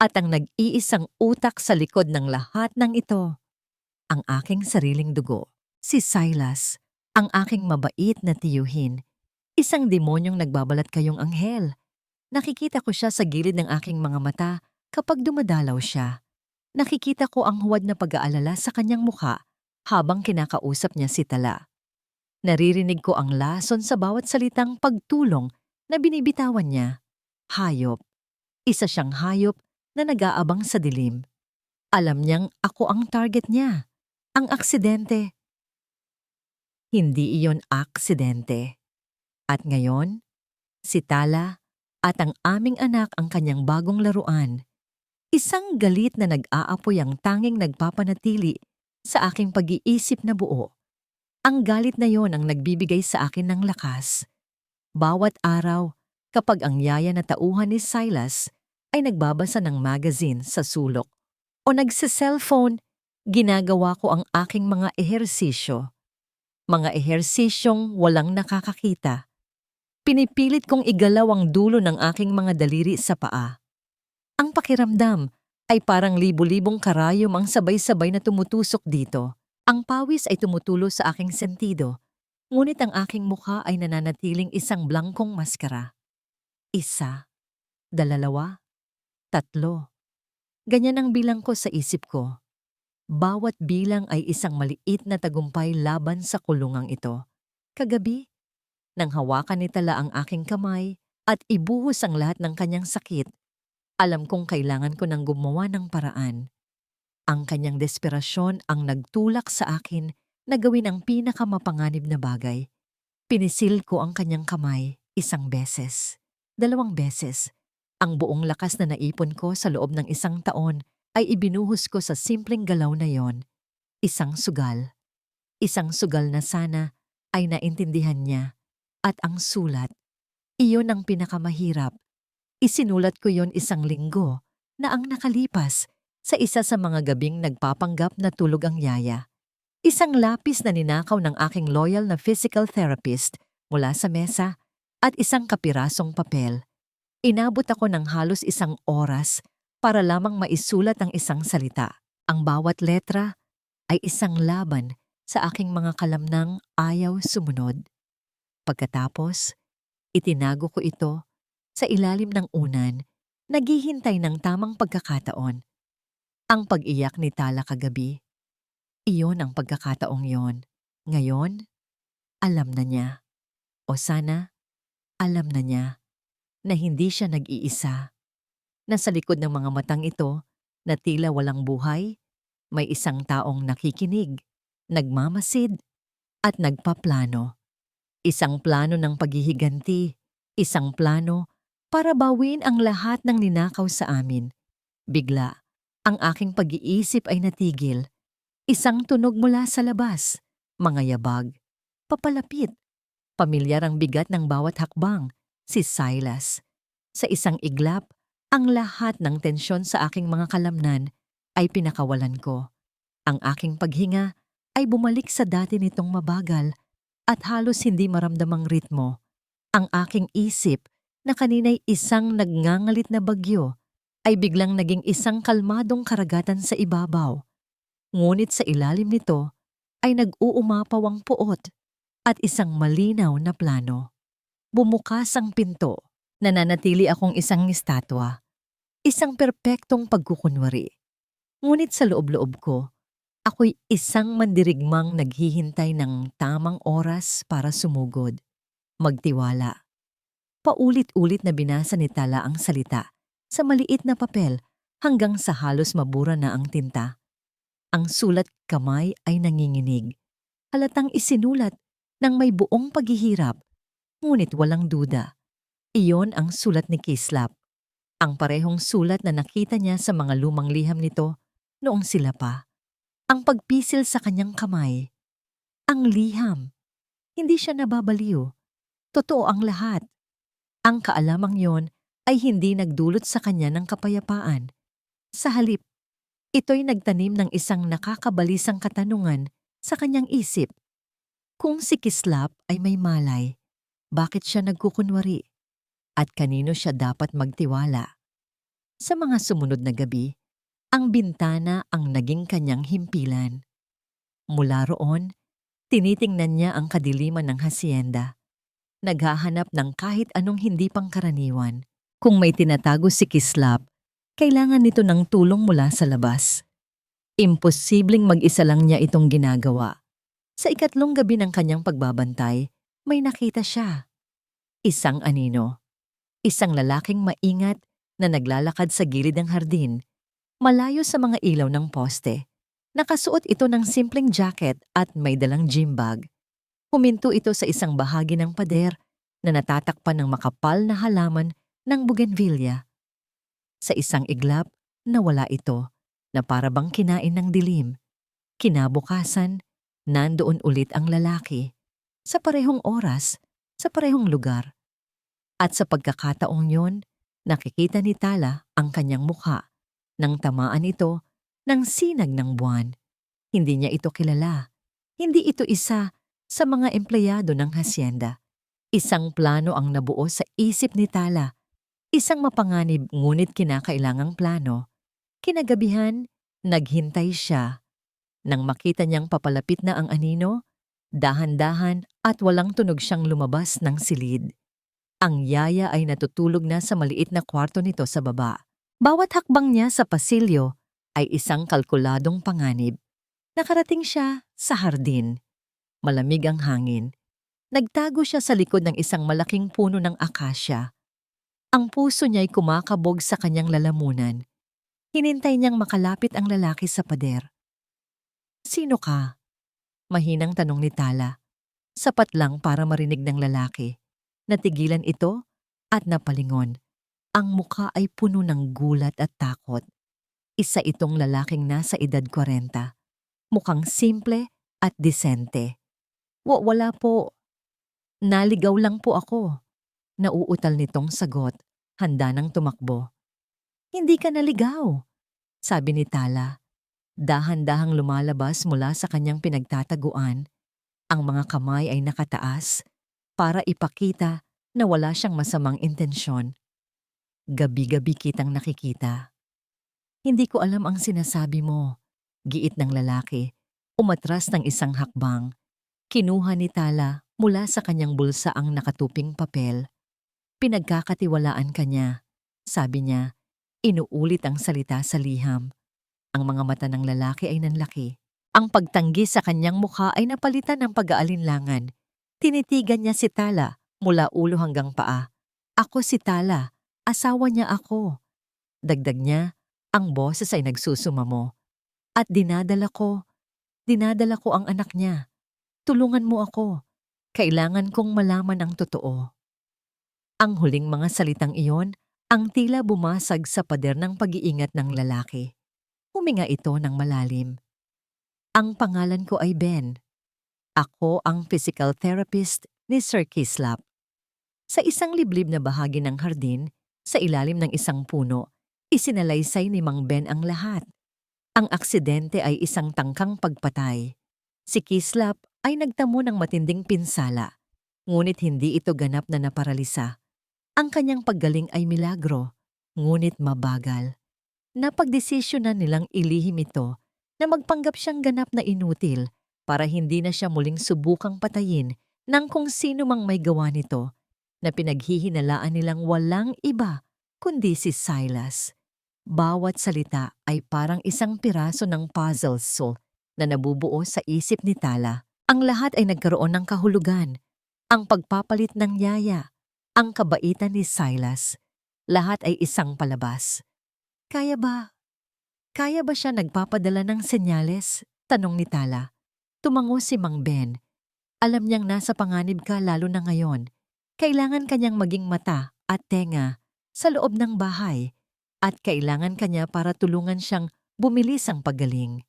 At ang nag-iisang utak sa likod ng lahat ng ito, ang aking sariling dugo, si Silas, ang aking mabait na tiyuhin, isang demonyong nagbabalat kayong anghel. Nakikita ko siya sa gilid ng aking mga mata kapag dumadalaw siya. Nakikita ko ang huwad na pag-aalala sa kanyang mukha habang kinakausap niya si Tala. Naririnig ko ang lason sa bawat salitang pagtulong na binibitawan niya. Hayop. Isa siyang hayop na nag-aabang sa dilim. Alam niyang ako ang target niya. Ang aksidente. Hindi iyon aksidente. At ngayon, si Tala at ang aming anak ang kanyang bagong laruan. Isang galit na nag-aapoy ang tanging nagpapanatili sa aking pag-iisip na buo. Ang galit na yon ang nagbibigay sa akin ng lakas. Bawat araw, kapag ang yaya na tauhan ni Silas ay nagbabasa ng magazine sa sulok o nagsa-cellphone, ginagawa ko ang aking mga ehersisyo. Mga ehersisyong walang nakakakita. Pinipilit kong igalaw ang dulo ng aking mga daliri sa paa. Ang pakiramdam, ay parang libu-libong karayom ang sabay-sabay na tumutusok dito. Ang pawis ay tumutulo sa aking sentido, ngunit ang aking mukha ay nananatiling isang blangkong maskara. Isa, dalawa, tatlo. Ganyan ang bilang ko sa isip ko. Bawat bilang ay isang maliit na tagumpay laban sa kulungang ito. Kagabi, nang hawakan ni Tala ang aking kamay at ibuhos ang lahat ng kanyang sakit, alam kong kailangan ko nang gumawa ng paraan. Ang kanyang desperasyon ang nagtulak sa akin na gawin ang pinakamapanganib na bagay. Pinisil ko ang kanyang kamay 1 beses, 2 beses. Ang buong lakas na naipon ko sa loob ng 1 taon ay ibinuhos ko sa simpleng galaw na yon. Isang sugal. Isang sugal na sana ay naintindihan niya. At ang sulat, iyon ang pinakamahirap. Isinulat ko yon 1 linggo na ang nakalipas sa isa sa mga gabing nagpapanggap na tulog ang yaya. Isang lapis na ninakaw ng aking loyal na physical therapist mula sa mesa at isang kapirasong papel. Inabot ako ng halos 1 oras para lamang maisulat ang isang salita. Ang bawat letra ay isang laban sa aking mga kalamnang ayaw sumunod. Pagkatapos, itinago ko ito sa ilalim ng unan, naghihintay ng tamang pagkakataon. Ang pag-iyak ni Tala kagabi, iyon ang pagkakataong yon. Ngayon, alam na niya. O sana, alam na niya na hindi siya nag-iisa. Nasa likod ng mga matang ito na tila walang buhay, may isang taong nakikinig, nagmamasid, at nagpaplano. Isang plano ng paghihiganti, isang plano para bawiin ang lahat ng ninakaw sa amin. Bigla, ang aking pag-iisip ay natigil. Isang tunog mula sa labas, mga yabag, papalapit. Pamilyar ang bigat ng bawat hakbang, si Silas. Sa isang iglap, ang lahat ng tensyon sa aking mga kalamnan ay pinakawalan ko. Ang aking paghinga ay bumalik sa dati nitong mabagal at halos hindi maramdamang ritmo. Ang aking isip na kanina'y isang nagngangalit na bagyo ay biglang naging isang kalmadong karagatan sa ibabaw. Ngunit sa ilalim nito ay nag-uumapaw ang puot at isang malinaw na plano. Bumukas ang pinto, nananatili akong isang estatwa, isang perpektong pagkukunwari. Ngunit sa loob-loob ko, ako'y isang mandirigmang naghihintay ng tamang oras para sumugod. Magtiwala. Paulit-ulit na binasa ni Tala ang salita sa maliit na papel hanggang sa halos mabura na ang tinta. Ang sulat kamay ay nanginginig. Halatang isinulat ng may buong paghihirap, ngunit walang duda. Iyon ang sulat ni Kislap. Ang parehong sulat na nakita niya sa mga lumang liham nito noong sila pa. Ang pagpisil sa kanyang kamay. Ang liham. Hindi siya nababaliw. Totoo ang lahat. Ang kaalamang yon ay hindi nagdulot sa kanya ng kapayapaan. Sa halip, ito'y nagtanim ng isang nakakabalisang katanungan sa kanyang isip. Kung si Kislap ay may malay, bakit siya nagkukunwari? At kanino siya dapat magtiwala? Sa mga sumunod na gabi, ang bintana ang naging kanyang himpilan. Mula roon, tinitingnan niya ang kadiliman ng hasyenda. Naghahanap ng kahit anong hindi pangkaraniwan. Kung may tinatago si Kislap, kailangan nito ng tulong mula sa labas. Imposibleng mag-isa lang niya itong ginagawa. Sa 3 gabi ng kanyang pagbabantay, may nakita siya. Isang anino. Isang lalaking maingat na naglalakad sa gilid ng hardin, malayo sa mga ilaw ng poste. Nakasuot ito ng simpleng jacket at may dalang gym bag. Huminto ito sa isang bahagi ng pader na natatakpan ng makapal na halaman ng bougainvillea. Sa isang iglap, nawala ito na para bang kinain ng dilim. Kinabukasan, nandoon ulit ang lalaki. Sa parehong oras, sa parehong lugar. At sa pagkakataong yon, nakikita ni Tala ang kanyang mukha nang tamaan ito ng sinag ng buwan. Hindi niya ito kilala. Hindi ito isa sa mga empleyado ng hasyenda. Isang plano ang nabuo sa isip ni Tala. Isang mapanganib ngunit kinakailangang plano. Kinagabihan, naghintay siya. Nang makita niyang papalapit na ang anino, dahan-dahan at walang tunog siyang lumabas ng silid. Ang yaya ay natutulog na sa maliit na kwarto nito sa baba. Bawat hakbang niya sa pasilyo ay isang kalkuladong panganib. Nakarating siya sa hardin. Malamig ang hangin. Nagtago siya sa likod ng isang malaking puno ng akasya. Ang puso niya'y kumakabog sa kanyang lalamunan. Hinintay niyang makalapit ang lalaki sa pader. "Sino ka?" Mahinang tanong ni Tala. Sapat lang para marinig ng lalaki. Natigilan ito at napalingon. Ang mukha ay puno ng gulat at takot. Isa itong lalaking nasa edad 40. Mukhang simple at disente. Wala po. Naligaw lang po ako." Nauutal nitong sagot, handa nang tumakbo. "Hindi ka naligaw," sabi ni Tala. Dahan-dahang lumalabas mula sa kanyang pinagtataguan. Ang mga kamay ay nakataas para ipakita na wala siyang masamang intensyon. "Gabi-gabi kitang nakikita." "Hindi ko alam ang sinasabi mo," giit ng lalaki. Umatras ng isang hakbang. Kinuha ni Tala mula sa kanyang bulsa ang nakatuping papel. "Pinagkakatiwalaan ka niya," sabi niya. Inuulit ang salita sa liham. Ang mga mata ng lalaki ay nanlaki. Ang pagtanggi sa kanyang mukha ay napalitan ng pag-aalinlangan. Tinitigan niya si Tala mula ulo hanggang paa. "Ako si Tala. Asawa niya ako." Dagdag niya, ang boses ay nagsusumamo. "At dinadala ko ang anak niya. Tulungan mo ako. Kailangan kong malaman ang totoo." Ang huling mga salitang iyon, ang tila bumasag sa pader ng pag-iingat ng lalaki. Huminga ito ng malalim. "Ang pangalan ko ay Ben. Ako ang physical therapist ni Sir Kislap." Sa isang liblib na bahagi ng hardin, sa ilalim ng isang puno, isinalaysay ni Mang Ben ang lahat. Ang aksidente ay isang tangkang pagpatay. Si Kislap ay nagtamo ng matinding pinsala, ngunit hindi ito ganap na naparalisa. Ang kanyang paggaling ay milagro, ngunit mabagal. Napagdesisyonan nilang ilihim ito na magpanggap siyang ganap na inutil para hindi na siya muling subukang patayin ng kung sino mang may gawa nito, na pinaghihinalaan nilang walang iba kundi si Silas. Bawat salita ay parang isang piraso ng puzzle na nabubuo sa isip ni Tala. Ang lahat ay nagkaroon ng kahulugan. Ang pagpapalit ng yaya, ang kabaitan ni Silas, lahat ay isang palabas. Kaya ba siya nagpapadala ng senyales?" tanong ni Tala. Tumango si Mang Ben. "Alam niyang nasa panganib ka lalo na ngayon. Kailangan kanyang maging mata at tenga sa loob ng bahay at kailangan kanya para tulungan siyang bumilis ang paggaling."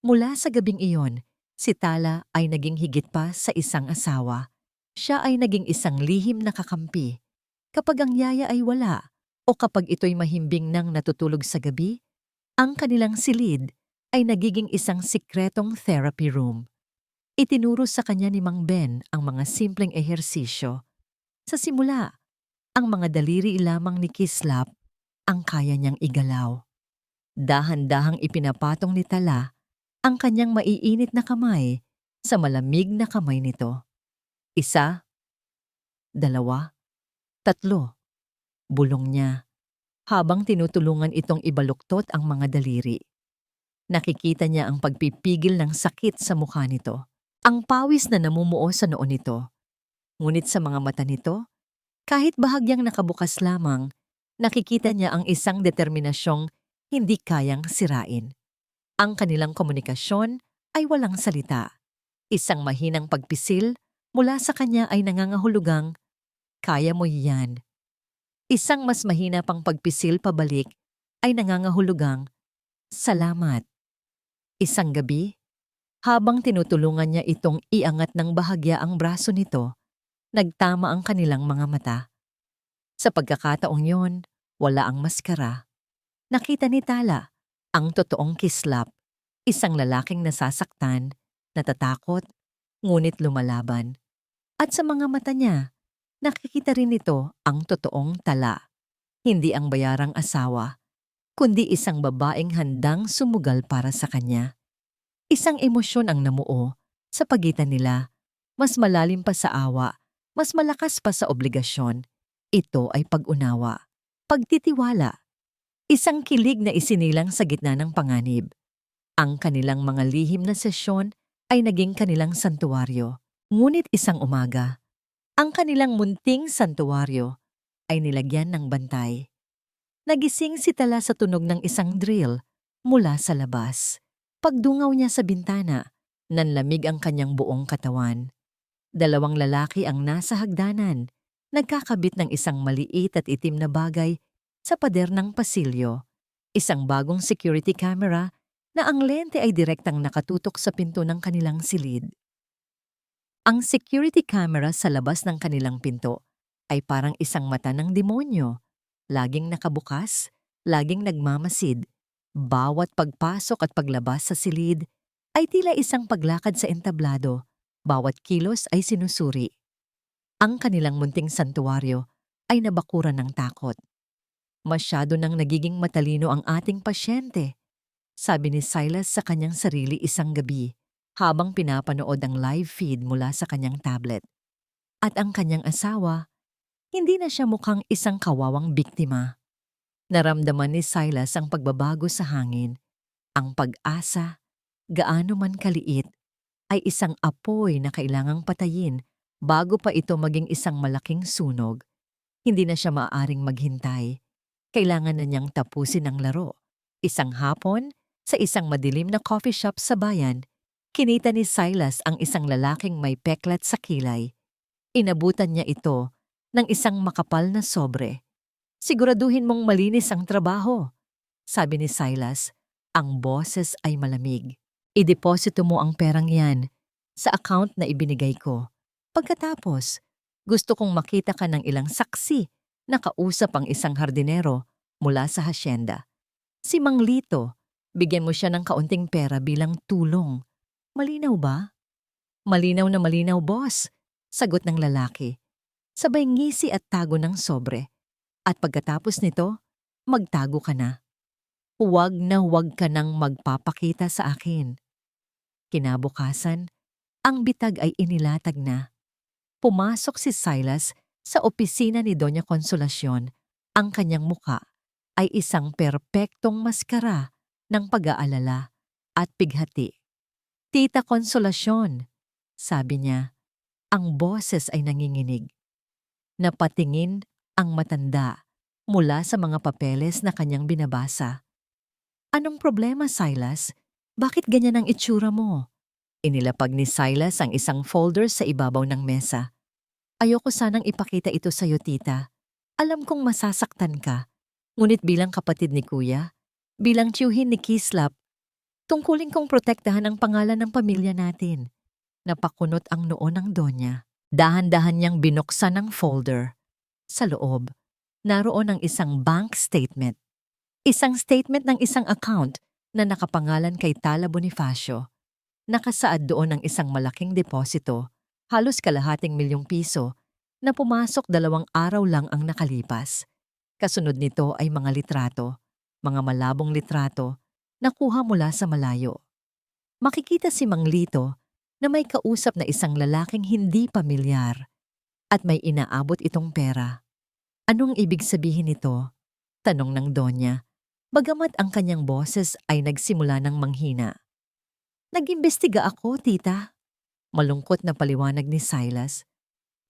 Mula sa gabing iyon, si Tala ay naging higit pa sa isang asawa. Siya ay naging isang lihim na kakampi. Kapag ang yaya ay wala o kapag ito'y mahimbing nang natutulog sa gabi, ang kanilang silid ay nagiging isang sikretong therapy room. Itinuro sa kanya ni Mang Ben ang mga simpleng ehersisyo. Sa simula, ang mga daliri lamang ni Kislap ang kaya niyang igalaw. Dahan-dahang ipinapatong ni Tala ang kanyang maiinit na kamay sa malamig na kamay nito. 1, 2, 3, bulong niya, habang tinutulungan itong ibaluktot ang mga daliri. Nakikita niya ang pagpipigil ng sakit sa mukha nito, ang pawis na namumuo sa noo nito. Ngunit sa mga mata nito, kahit bahagyang nakabukas lamang, nakikita niya ang isang determinasyong hindi kayang sirain. Ang kanilang komunikasyon ay walang salita. Isang mahinang pagpisil mula sa kanya ay nangangahulugang, "Kaya mo yan." Isang mas mahina pang pagpisil pabalik ay nangangahulugang, "Salamat." Isang gabi, habang tinutulungan niya itong iangat ng bahagya ang braso nito, nagtama ang kanilang mga mata. Sa pagkakataong yon, wala ang maskara. Nakita ni Tala ang totoong Kislap, isang lalaking nasasaktan, natatakot, ngunit lumalaban. At sa mga mata niya, nakikita rin ito ang totoong Tala, hindi ang bayarang asawa, kundi isang babaeng handang sumugal para sa kanya. Isang emosyon ang namuo sa pagitan nila, mas malalim pa sa awa, mas malakas pa sa obligasyon. Ito ay pag-unawa, pagtitiwala, isang kilig na isinilang sa gitna ng panganib. Ang kanilang mga lihim na sesyon ay naging kanilang santuwaryo. Ngunit isang umaga, ang kanilang munting santuwaryo ay nilagyan ng bantay. Nagising si Tala sa tunog ng isang drill mula sa labas. Pagdungaw niya sa bintana, nanlamig ang kanyang buong katawan. Dalawang lalaki ang nasa hagdanan, nagkakabit ng isang maliit at itim na bagay sa pader ng pasilyo. Isang bagong security camera na ang lente ay direktang nakatutok sa pinto ng kanilang silid. Ang security camera sa labas ng kanilang pinto ay parang isang mata ng demonyo. Laging nakabukas, laging nagmamasid. Bawat pagpasok at paglabas sa silid ay tila isang paglakad sa entablado. Bawat kilos ay sinusuri. Ang kanilang munting santuwaryo ay nabakuran ng takot. Masyado nang nagiging matalino ang ating pasyente, sabi ni Silas sa kanyang sarili isang gabi habang pinapanood ang live feed mula sa kanyang tablet. At ang kanyang asawa, hindi na siya mukhang isang kawawang biktima. Naramdaman ni Silas ang pagbabago sa hangin. Ang pag-asa, gaano man kaliit, ay isang apoy na kailangang patayin bago pa ito maging isang malaking sunog. Hindi na siya maaaring maghintay. Kailangan na niyang tapusin ang laro. Isang hapon, sa isang madilim na coffee shop sa bayan, kinita ni Silas ang isang lalaking may peklat sa kilay. Inabutan niya ito ng isang makapal na sobre. "Siguraduhin mong malinis ang trabaho," sabi ni Silas. Ang boses ay malamig. "Ideposito mo ang perang yan sa account na ibinigay ko. Pagkatapos, gusto kong makita ka ng ilang saksi na kausap ang isang hardinero mula sa hasyenda. Si Mang Lito, bigyan mo siya ng kaunting pera bilang tulong. Malinaw ba?" "Malinaw na malinaw, boss," sagot ng lalaki. Sabay ngisi at tago ng sobre. "At pagkatapos nito, magtago ka na. Huwag na huwag ka nang magpapakita sa akin." Kinabukasan, ang bitag ay inilatag na. Pumasok si Silas sa opisina ni Doña Consolacion. Ang kanyang muka ay isang perpektong maskara ng pag-aalala at pighati. "Tita Consolacion," sabi niya. Ang boses ay nanginginig. Napatingin ang matanda mula sa mga papeles na kanyang binabasa. "Anong problema, Silas? Bakit ganyan ang itsura mo?" Inilapag ni Silas ang isang folder sa ibabaw ng mesa. "Ayoko sanang ipakita ito sa'yo, tita. Alam kong masasaktan ka. Ngunit bilang kapatid ni kuya, bilang tiyuhin ni Kislap, tungkulin kong protektahan ang pangalan ng pamilya natin." Napakunot ang noo ng Donya. Dahan-dahan niyang binuksan ang folder. Sa loob, naroon ang isang bank statement. Isang statement ng isang account na nakapangalan kay Tala Bonifacio. Nakasaad doon ang isang malaking deposito, halos kalahating milyong piso, na pumasok 2 araw lang ang nakalipas. Kasunod nito ay mga litrato, mga malabong litrato, nakuha mula sa malayo. Makikita si Mang Lito na may kausap na isang lalaking hindi pamilyar at may inaabot itong pera. "Anong ibig sabihin nito?" tanong ng Donya, bagamat ang kanyang boses ay nagsimula ng manghina. "Nag-imbestiga ako, tita," malungkot na paliwanag ni Silas.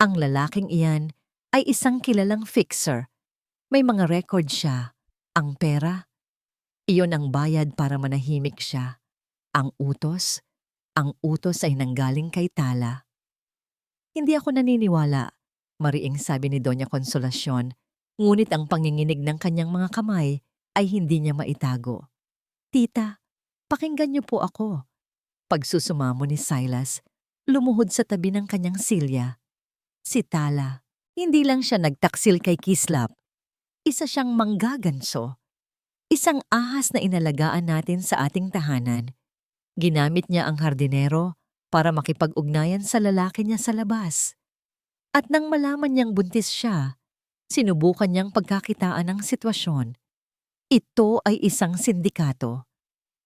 Ang lalaking iyan ay isang kilalang fixer. May mga record siya. Ang pera, iyon ang bayad para manahimik siya. Ang utos ay nanggaling kay Tala. "Hindi ako naniniwala," mariing sabi ni Doña Consolacion, ngunit ang panginginig ng kanyang mga kamay ay hindi niya maitago. "Tita, pakinggan niyo po ako." Pagsusumamo ni Silas, lumuhod sa tabi ng kanyang silya. Si Tala, hindi lang siya nagtaksil kay Kislap. Isa siyang manggaganso. Isang ahas na inalagaan natin sa ating tahanan. Ginamit niya ang hardinero para makipag-ugnayan sa lalaki niya sa labas. At nang malaman niyang buntis siya, sinubukan niyang pagkakitaan ang sitwasyon. Ito ay isang sindikato,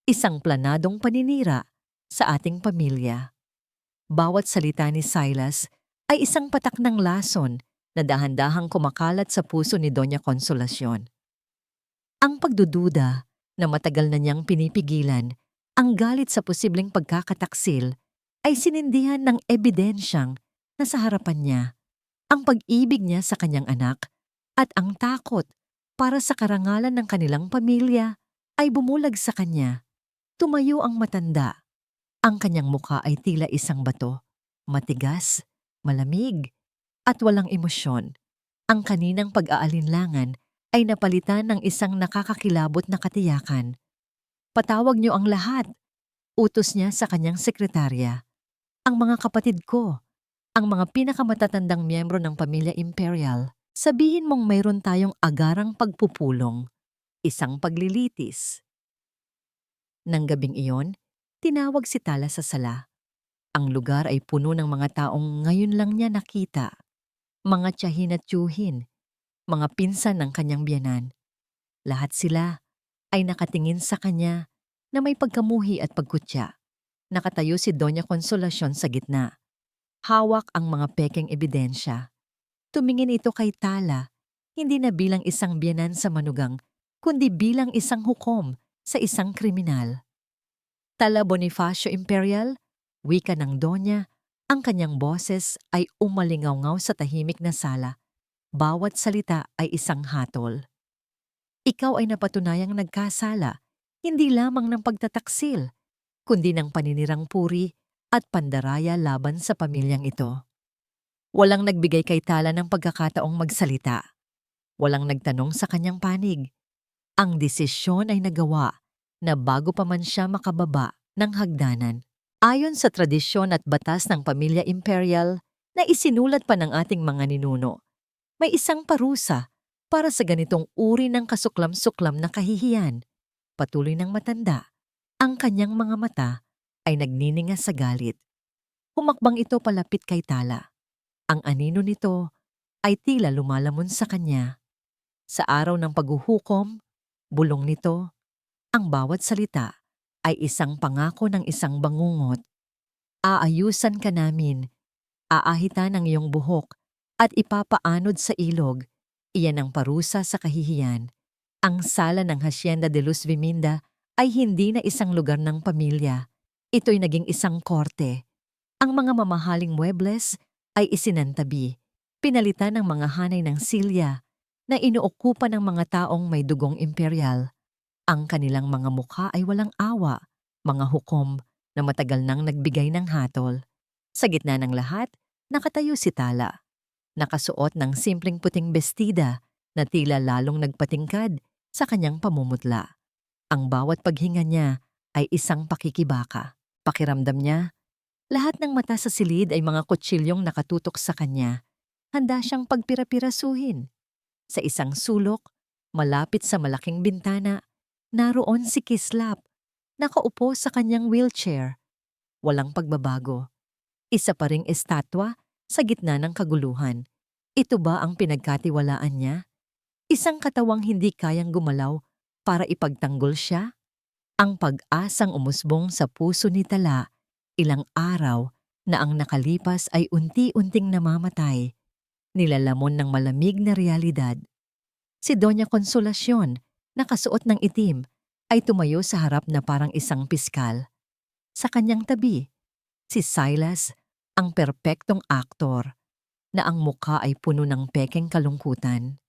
isang planadong paninira sa ating pamilya. Bawat salita ni Silas ay isang patak ng lason na dahan-dahang kumakalat sa puso ni Doña Consolacion. Ang pagdududa na matagal na niyang pinipigilan, ang galit sa posibleng pagkakataksil, ay sinindihan ng ebidensyang nasa harapan niya. Ang pag-ibig niya sa kanyang anak at ang takot para sa karangalan ng kanilang pamilya ay bumulag sa kanya. Tumayo ang matanda. Ang kanyang muka ay tila isang bato, matigas, malamig, at walang emosyon. Ang kaninang pag-aalinlangan ay napalitan ng isang nakakakilabot na katiyakan. Patawag niyo ang lahat, utos niya sa kanyang sekretarya. Ang mga kapatid ko, ang mga pinakamatatandang miyembro ng pamilya Imperial, sabihin mong mayroon tayong agarang pagpupulong, isang paglilitis. Nang gabing iyon, tinawag si Tala sa sala. Ang lugar ay puno ng mga taong ngayon lang niya nakita. Mga tiyahin at tiyuhin, mga pinsan ng kanyang biyenan. Lahat sila ay nakatingin sa kanya na may pagkamuhi at pagkutya. Nakatayo si Doña Consolacion sa gitna. Hawak ang mga pekeng ebidensya. Tumingin ito kay Tala, hindi na bilang isang biyenan sa manugang, kundi bilang isang hukom sa isang kriminal. Tala Bonifacio Imperial, wika ng Donya, ang kanyang boses ay umalingaw-ngaw sa tahimik na sala. Bawat salita ay isang hatol. Ikaw ay napatunayang nagkasala, hindi lamang ng pagtataksil, kundi ng paninirang puri at pandaraya laban sa pamilyang ito. Walang nagbigay kay Tala ng pagkakataong magsalita. Walang nagtanong sa kanyang panig. Ang desisyon ay nagawa na bago pa man siya makababa ng hagdanan. Ayon sa tradisyon at batas ng pamilya Imperial na isinulat pa ng ating mga ninuno, may isang parusa para sa ganitong uri ng kasuklam-suklam na kahihiyan. Patuloy ng matanda, ang kanyang mga mata ay nagnininga sa galit. Humakbang ito palapit kay Tala. Ang anino nito ay tila lumalamon sa kanya. Sa araw ng paghuhukom, bulong nito, ang bawat salita ay isang pangako ng isang bangungot. Aayusan ka namin, aahitan ang iyong buhok at ipapaanod sa ilog. Iyan ang parusa sa kahihiyan. Ang sala ng Hacienda de Luz Viminda ay hindi na isang lugar ng pamilya. Ito'y naging isang korte. Ang mga mamahaling muebles ay isinantabi, pinalitan ng mga hanay ng silya na inuokupa ng mga taong may dugong imperial. Ang kanilang mga mukha ay walang awa, mga hukom na matagal nang nagbigay ng hatol. Sa gitna ng lahat, nakatayo si Tala. Nakasuot ng simpleng puting bestida na tila lalong nagpatingkad sa kanyang pamumutla. Ang bawat paghinga niya ay isang pakikibaka. Pakiramdam niya, lahat ng mata sa silid ay mga kutsilyong nakatutok sa kanya. Handa siyang pagpira-pirasuhin. Sa isang sulok, malapit sa malaking bintana, naroon si Kislap, nakaupo sa kanyang wheelchair. Walang pagbabago. Isa pa ring estatwa sa gitna ng kaguluhan. Ito ba ang pinagkatiwalaan niya? Isang katawang hindi kayang gumalaw para ipagtanggol siya? Ang pag-asang umusbong sa puso ni Tala, ilang araw na ang nakalipas ay unti-unting namamatay, nilalamon ng malamig na realidad. Si Doña Consolacion, nakasuot ng itim, ay tumayo sa harap na parang isang piskal. Sa kanyang tabi, si Silas, ang perpektong aktor, na ang muka ay puno ng pekeng kalungkutan.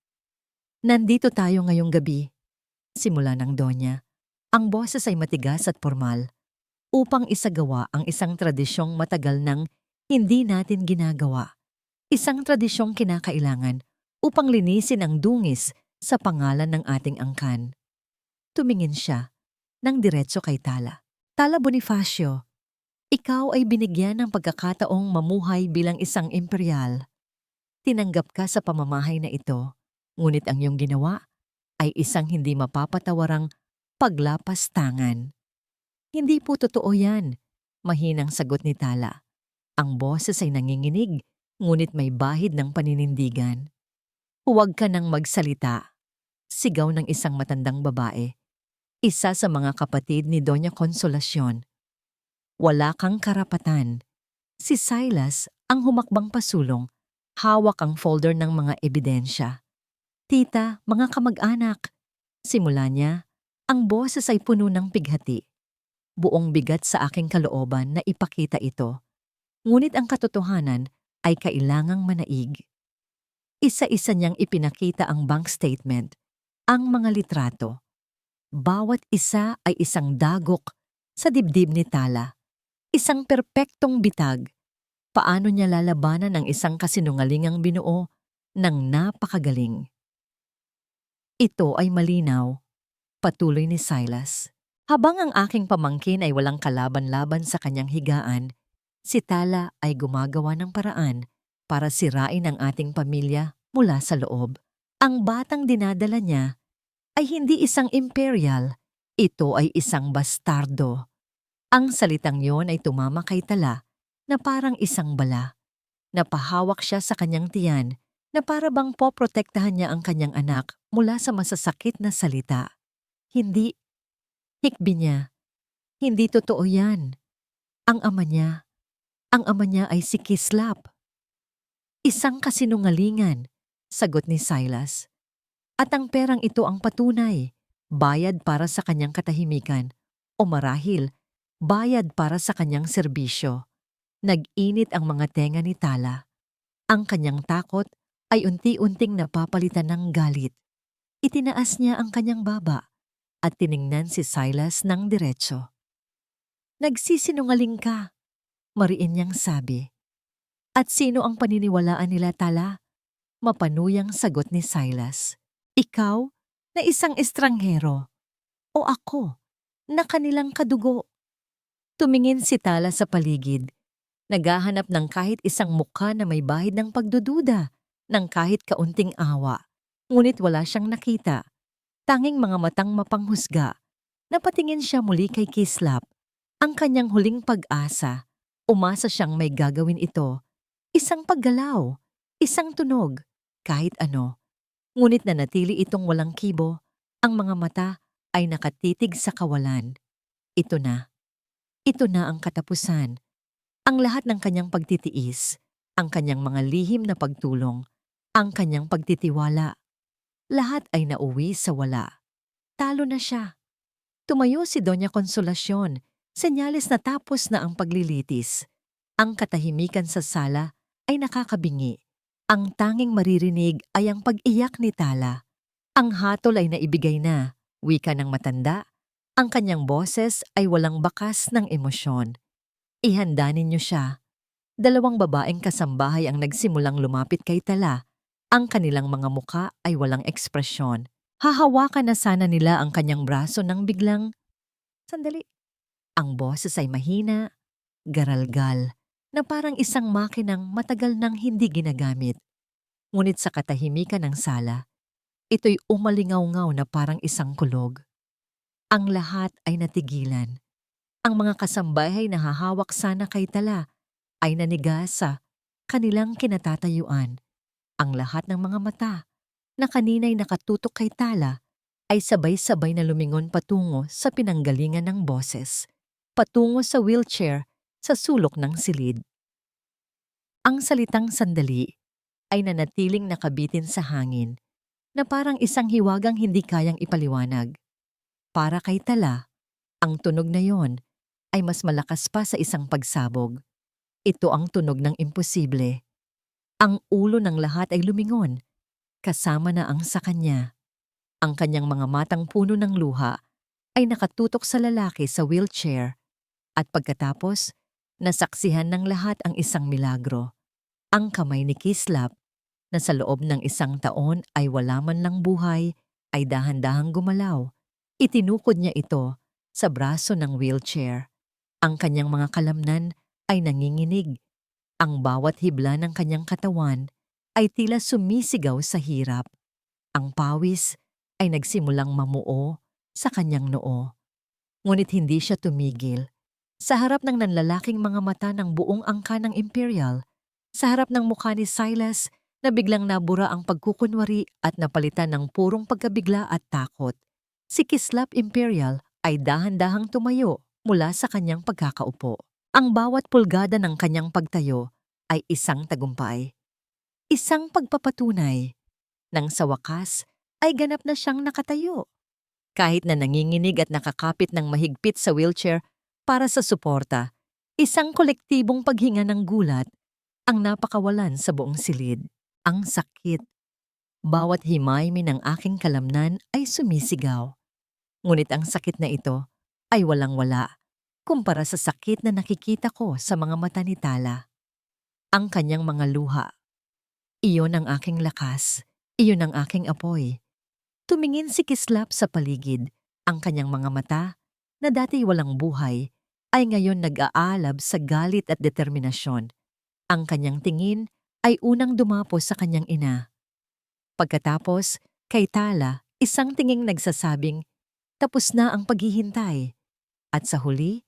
Nandito tayo ngayong gabi, simula ng Donya. Ang boses ay matigas at formal, upang isagawa ang isang tradisyong matagal nang hindi natin ginagawa. Isang tradisyong kinakailangan upang linisin ang dungis sa pangalan ng ating angkan. Tumingin siya ng diretso kay Tala. Tala Bonifacio, ikaw ay binigyan ng pagkakataong mamuhay bilang isang imperial. Tinanggap ka sa pamamahay na ito, ngunit ang iyong ginawa ay isang hindi mapapatawarang paglapastangan. Hindi po totoo yan, mahinang sagot ni Tala. Ang boses ay nanginginig, ngunit may bahid ng paninindigan. Huwag ka nang magsalita. Sigaw ng isang matandang babae, isa sa mga kapatid ni Doña Consolacion. Wala kang karapatan. Si Silas ang humakbang pasulong, hawak ang folder ng mga ebidensya. Tita, mga kamag-anak. Simula niya, ang boses ay puno ng pighati. Buong bigat sa aking kalooban na ipakita ito. Ngunit ang katotohanan ay kailangang manaig. Isa-isa niyang ipinakita ang bank statement, ang mga litrato. Bawat isa ay isang dagok sa dibdib ni Tala. Isang perpektong bitag. Paano niya lalabanan ang isang kasinungalingang binuo ng napakagaling? Ito ay malinaw, patuloy ni Silas. Habang ang aking pamangkin ay walang kalaban-laban sa kanyang higaan, si Tala ay gumagawa ng paraan para sirain ang ating pamilya mula sa loob. Ang batang dinadala niya ay hindi isang imperial, ito ay isang bastardo. Ang salitang yon ay tumama kay Tala na parang isang bala. Napahawak siya sa kanyang tiyan na para bang poprotektahan niya ang kanyang anak mula sa masasakit na salita. Hindi, hikbi niya. Hindi totoo yan. Ang ama niya ay si Kislap. Isang kasinungalingan, sagot ni Silas. At ang perang ito ang patunay, bayad para sa kanyang katahimikan, o marahil, bayad para sa kanyang serbisyo. Nag-init ang mga tenga ni Tala. Ang kanyang takot ay unti-unting napapalitan ng galit. Itinaas niya ang kanyang baba at tiningnan si Silas ng diretso. Nagsisinungaling ka, mariin niyang sabi. At sino ang paniniwalaan nila, Tala? Mapanuyang sagot ni Silas. Ikaw na isang estranghero. O ako na kanilang kadugo. Tumingin si Tala sa paligid. Naghahanap ng kahit isang mukha na may bahid ng pagdududa, ng kahit kaunting awa. Ngunit wala siyang nakita. Tanging mga matang mapanghusga. Napatingin siya muli kay Kislap. Ang kanyang huling pag-asa. Umasa siyang may gagawin ito. Isang paggalaw, isang tunog, kahit ano. Ngunit nanatili itong walang kibo. Ang mga mata ay nakatitig sa kawalan. Ito na. Ito na ang katapusan. Ang lahat ng kanyang pagtitiis, ang kanyang mga lihim na pagtulong, ang kanyang pagtitiwala. Lahat ay nauwi sa wala. Talo na siya. Tumayo si Doña Consolacion, senyales na tapos na ang paglilitis. Ang katahimikan sa sala ay nakakabingi. Ang tanging maririnig ay ang pag-iyak ni Tala. Ang hatol ay naibigay na, wika ng matanda. Ang kanyang boses ay walang bakas ng emosyon. Ihanda ninyo siya. Dalawang babaeng kasambahay ang nagsimulang lumapit kay Tala. Ang kanilang mga muka ay walang ekspresyon. Hahawakan na sana nila ang kanyang braso nang biglang, sandali. Ang boses ay mahina, garalgal, na parang isang makinang matagal nang hindi ginagamit. Ngunit sa katahimikan ng sala, ito'y umalingaw-ngaw na parang isang kulog. Ang lahat ay natigilan. Ang mga kasambahay na hahawak sana kay Tala ay nanigas sa kanilang kinatatayuan. Ang lahat ng mga mata na kanina'y nakatutok kay Tala ay sabay-sabay na lumingon patungo sa pinanggalingan ng boses, patungo sa wheelchair sa sulok ng silid. Ang salitang sandali ay nanatiling nakabitin sa hangin na parang isang hiwagang hindi kayang ipaliwanag. Para kay Tala, ang tunog na yon ay mas malakas pa sa isang pagsabog. Ito ang tunog ng imposible. Ang ulo ng lahat ay lumingon, kasama na ang sa kanya. Ang kanyang mga matang puno ng luha ay nakatutok sa lalaki sa wheelchair at pagkatapos, nasaksihan ng lahat ang isang milagro. Ang kamay ni Kislap na sa loob ng isang taon ay wala man lang buhay ay dahan-dahang gumalaw. Itinukod niya ito sa braso ng wheelchair. Ang kanyang mga kalamnan ay nanginginig. Ang bawat hibla ng kanyang katawan ay tila sumisigaw sa hirap. Ang pawis ay nagsimulang mamuo sa kanyang noo. Ngunit hindi siya tumigil. Sa harap ng nanlalaking mga mata ng buong angka ng Imperial, sa harap ng mukha ni Silas na biglang nabura ang pagkukunwari at napalitan ng purong pagkabigla at takot. Si Kislap Imperial ay dahan-dahang tumayo mula sa kanyang pagkakaupo. Ang bawat pulgada ng kanyang pagtayo ay isang tagumpay. Isang pagpapatunay nang sa wakas ay ganap na siyang nakatayo. Kahit na nanginginig at nakakapit ng mahigpit sa wheelchair para sa suporta, isang kolektibong paghinga ng gulat ang napakawalan sa buong silid. Ang sakit. Bawat himay ng aking kalamnan ay sumisigaw. Ngunit ang sakit na ito ay walang-wala kumpara sa sakit na nakikita ko sa mga mata ni Tala. Ang kanyang mga luha. Iyon ang aking lakas. Iyon ang aking apoy. Tumingin si Kislap sa paligid. Ang kanyang mga mata, na dati walang buhay, ay ngayon nag-aalab sa galit at determinasyon. Ang kanyang tingin ay unang dumapo sa kanyang ina. Pagkatapos, kay Tala, isang tinging nagsasabing, tapos na ang paghihintay. At sa huli,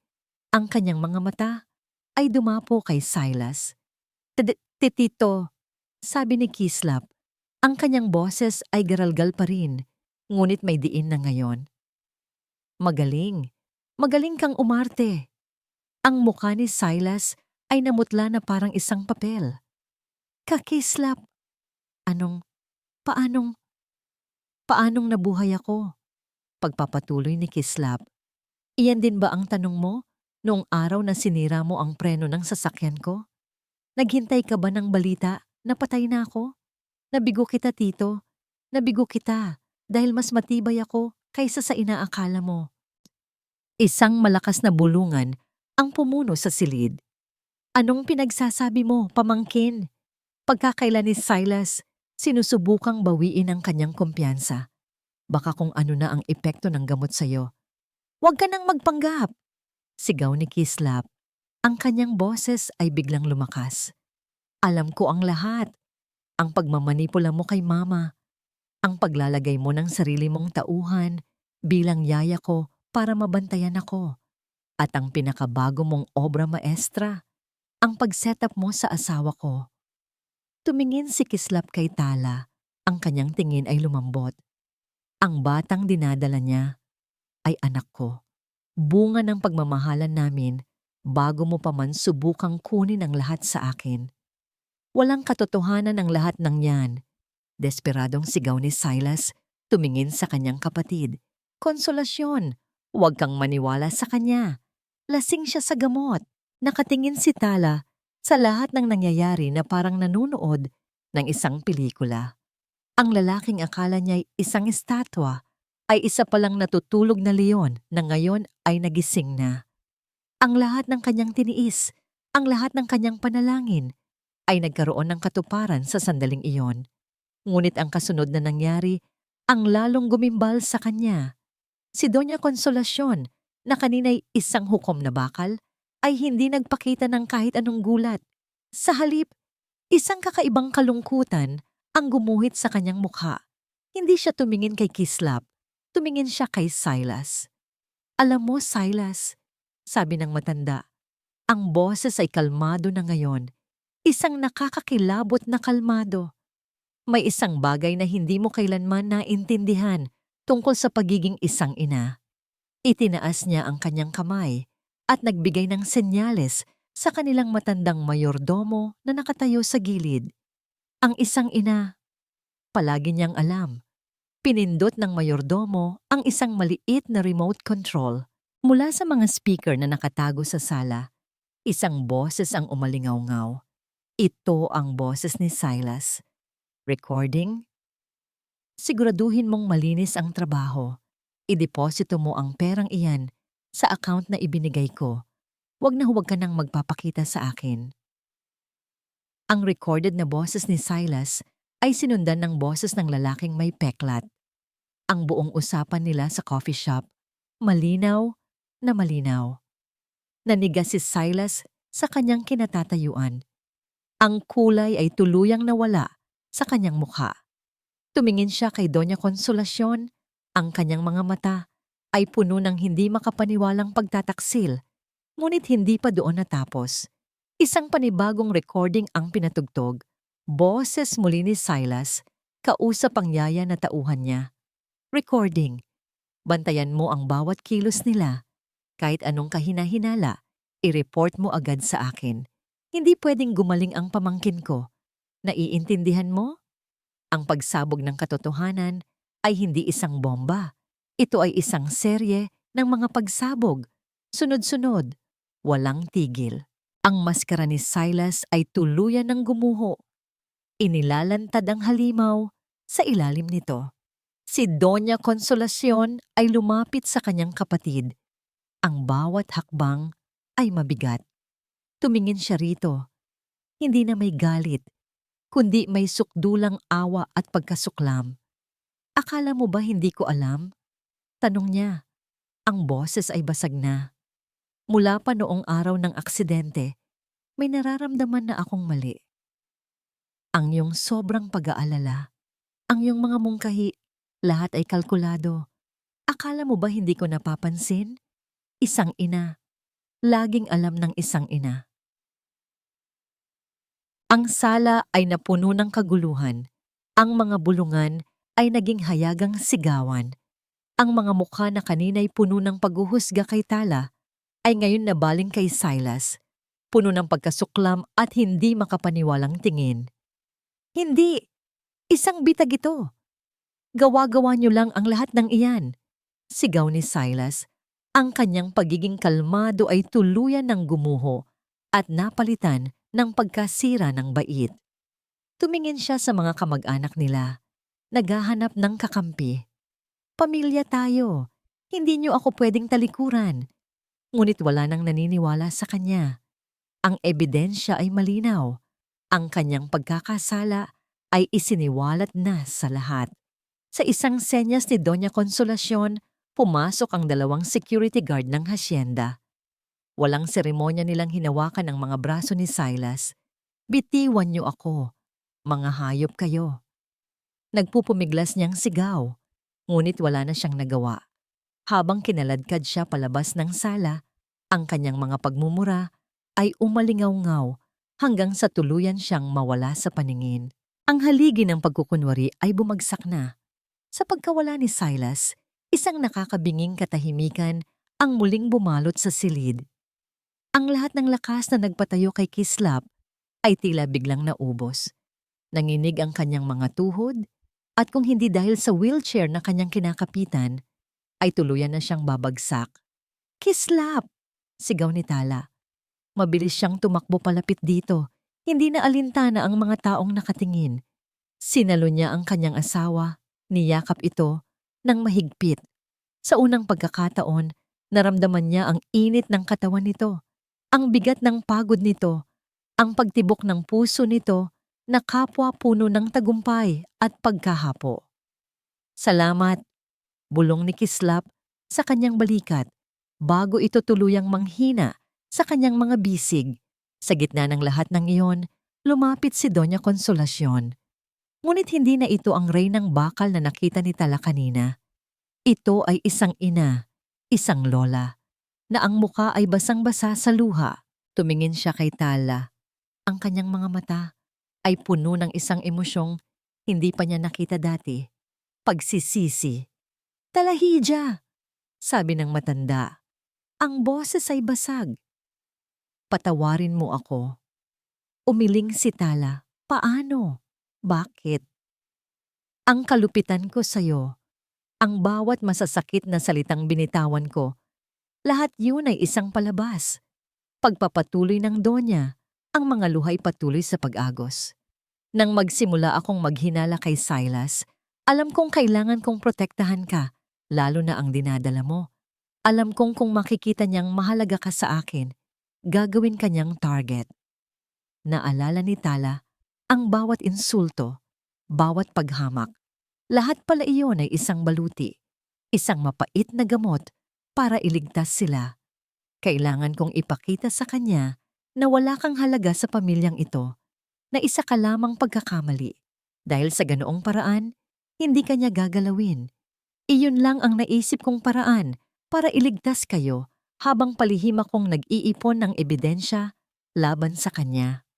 ang kanyang mga mata ay dumapo kay Silas. Tito, sabi ni Kislap, ang kanyang boses ay garalgal pa rin, ngunit may diin na ngayon. Magaling, magaling kang umarte. Ang mukha ni Silas ay namutla na parang isang papel. Kakislap, paanong nabuhay ako? Pagpapatuloy ni Kislap. Iyan din ba ang tanong mo noong araw na sinira mo ang preno ng sasakyan ko? Naghintay ka ba ng balita na patay na ako? Nabigo kita, tito. Nabigo kita dahil mas matibay ako kaysa sa inaakala mo. Isang malakas na bulungan ang pumuno sa silid. Anong pinagsasabi mo, pamangkin? Pagkakailan ni Silas, sinusubukang bawiin ang kanyang kumpiyansa. Baka kung ano na ang epekto ng gamot sa'yo. Huwag ka nang magpanggap! Sigaw ni Kislap. Ang kanyang boses ay biglang lumakas. Alam ko ang lahat. Ang pagmamanipula mo kay mama. Ang paglalagay mo ng sarili mong tauhan bilang yaya ko para mabantayan ako. At ang pinakabago mong obra maestra, ang pag-setup mo sa asawa ko. Tumingin si Kislap kay Tala. Ang kanyang tingin ay lumambot. Ang batang dinadala niya ay anak ko. Bunga ng pagmamahalan namin bago mo pa man subukang kunin ang lahat sa akin. Walang katotohanan ang lahat ng yan. Desperadong sigaw ni Silas, tumingin sa kanyang kapatid. Konsolasyon, huwag kang maniwala sa kanya. Lasing siya sa gamot. Nakatingin si Tala sa lahat ng nangyayari na parang nanunood ng isang pelikula. Ang lalaking akala niya'y isang estatwa ay isa palang natutulog na leon na ngayon ay nagising na. Ang lahat ng kanyang tiniis, ang lahat ng kanyang panalangin ay nagkaroon ng katuparan sa sandaling iyon. Ngunit ang kasunod na nangyari, ang lalong gumimbal sa kanya. Si Doña Consolacion, na kanina'y isang hukom na bakal, ay hindi nagpakita ng kahit anong gulat. Sa halip, isang kakaibang kalungkutan ang gumuhit sa kanyang mukha. Hindi siya tumingin kay Kislap. Tumingin siya kay Silas. Alam mo, Silas, sabi ng matanda, ang boses ay kalmado na ngayon. Isang nakakakilabot na kalmado. May isang bagay na hindi mo kailanman naintindihan tungkol sa pagiging isang ina. Itinaas niya ang kanyang kamay at nagbigay ng senyales sa kanilang matandang mayordomo na nakatayo sa gilid. Ang isang ina, palagi niyang alam. Pinindot ng mayordomo ang isang maliit na remote control. Mula sa mga speaker na nakatago sa sala, isang boses ang umalingaw-ngaw. Ito ang boses ni Silas. Recording? Siguraduhin mong malinis ang trabaho. Ideposito mo ang perang iyan sa account na ibinigay ko. Huwag ka nang magpapakita sa akin. Ang recorded na boses ni Silas ay sinundan ng boses ng lalaking may peklat. Ang buong usapan nila sa coffee shop, malinaw na malinaw. Nanigas si Silas sa kanyang kinatatayuan. Ang kulay ay tuluyang nawala sa kanyang mukha. Tumingin siya kay Doña Consolacion, ang kanyang mga mata ay puno ng hindi makapaniwalang pagtataksil, ngunit hindi pa doon natapos. Isang panibagong recording ang pinatugtog. Boses muli ni Silas, kausap ang yaya na tauhan niya. Recording. Bantayan mo ang bawat kilos nila. Kahit anong kahina-hinala, i-report mo agad sa akin. Hindi pwedeng gumaling ang pamangkin ko. Naiintindihan mo? Ang pagsabog ng katotohanan ay hindi isang bomba. Ito ay isang serye ng mga pagsabog. Sunod-sunod, walang tigil. Ang maskara ni Silas ay tuluyan ng gumuho. Inilalantad ang halimaw sa ilalim nito. Si Doña Consolacion ay lumapit sa kanyang kapatid. Ang bawat hakbang ay mabigat. Tumingin siya rito. Hindi na may galit, kundi may sukdulang awa at pagkasuklam. Akala mo ba hindi ko alam? Tanong niya. Ang boses ay basag na. Mula pa noong araw ng aksidente, may nararamdaman na akong mali. Ang iyong sobrang pag-aalala, ang iyong mga mungkahi, lahat ay kalkulado. Akala mo ba hindi ko napapansin? Isang ina. Laging alam ng isang ina. Ang sala ay napuno ng kaguluhan. Ang mga bulungan ay naging hayagang sigawan. Ang mga mukha na kanina'y puno ng paghuhusga kay Tala ay ngayon nabaling kay Silas, puno ng pagkasuklam at hindi makapaniwalang tingin. Hindi! Isang bitag ito! Gawa-gawa niyo lang ang lahat ng iyan. Sigaw ni Silas. Ang kanyang pagiging kalmado ay tuluyan ng gumuho at napalitan ng pagkasira ng bait. Tumingin siya sa mga kamag-anak nila. Naghahanap ng kakampi. Pamilya tayo. Hindi niyo ako pwedeng talikuran. Ngunit wala nang naniniwala sa kanya. Ang ebidensya ay malinaw. Ang kanyang pagkakasala ay isiniwalat na sa lahat. Sa isang senyas ni Doña Consolacion, pumasok ang 2 security guard ng hasyenda. Walang seremonya nilang hinawakan ang mga braso ni Silas. Bitiwan niyo ako. Mga hayop kayo. Nagpupumiglas niyang sigaw, ngunit wala na siyang nagawa. Habang kinaladkad siya palabas ng sala, ang kanyang mga pagmumura ay umalingaw-ngaw hanggang sa tuluyan siyang mawala sa paningin. Ang haligi ng pagkukunwari ay bumagsak na. Sa pagkawala ni Silas, isang nakakabinging katahimikan ang muling bumalot sa silid. Ang lahat ng lakas na nagpatayo kay Kislap ay tila biglang naubos. Nanginig ang kanyang mga tuhod at kung hindi dahil sa wheelchair na kanyang kinakapitan, ay tuluyan na siyang babagsak. Kislap! Sigaw ni Tala. Mabilis siyang tumakbo palapit dito. Hindi na alintana ang mga taong nakatingin. Sinalo niya ang kanyang asawa, niyakap ito ng mahigpit. Sa unang pagkakataon, naramdaman niya ang init ng katawan nito, ang bigat ng pagod nito, ang pagtibok ng puso nito na kapwa puno ng tagumpay at pagkahapo. Salamat, bulong ni Kislap sa kanyang balikat bago ito tuluyang manghina sa kanyang mga bisig. Sa gitna ng lahat ng iyon, lumapit si Doña Consolacion. Ngunit hindi na ito ang reynang bakal na nakita ni Tala kanina. Ito ay isang ina, isang lola, na ang muka ay basang-basa sa luha. Tumingin siya kay Tala. Ang kanyang mga mata ay puno ng isang emosyong hindi pa niya nakita dati. Pagsisisi. Talahija, sabi ng matanda. Ang boses ay basag. Patawarin mo ako. Umiling si Tala. Paano? Bakit? Ang kalupitan ko sa'yo, ang bawat masasakit na salitang binitawan ko, lahat yun ay isang palabas. Pagpapatuloy ng Donya, ang mga luhay patuloy sa pag-agos. Nang magsimula akong maghinala kay Silas, alam kong kailangan kong protektahan ka, lalo na ang dinadala mo. Alam kong kung makikita niyang mahalaga ka sa akin, gagawin kanyang target. Naalala ni Tala ang bawat insulto, bawat paghamak. Lahat pala iyon ay isang baluti, isang mapait na gamot para iligtas sila. Kailangan kong ipakita sa kanya na wala kang halaga sa pamilyang ito, na isa ka lamang pagkakamali. Dahil sa ganoong paraan, hindi ka niya gagalawin. Iyon lang ang naisip kong paraan para iligtas kayo habang palihim akong nag-iipon ng ebidensya laban sa kanya.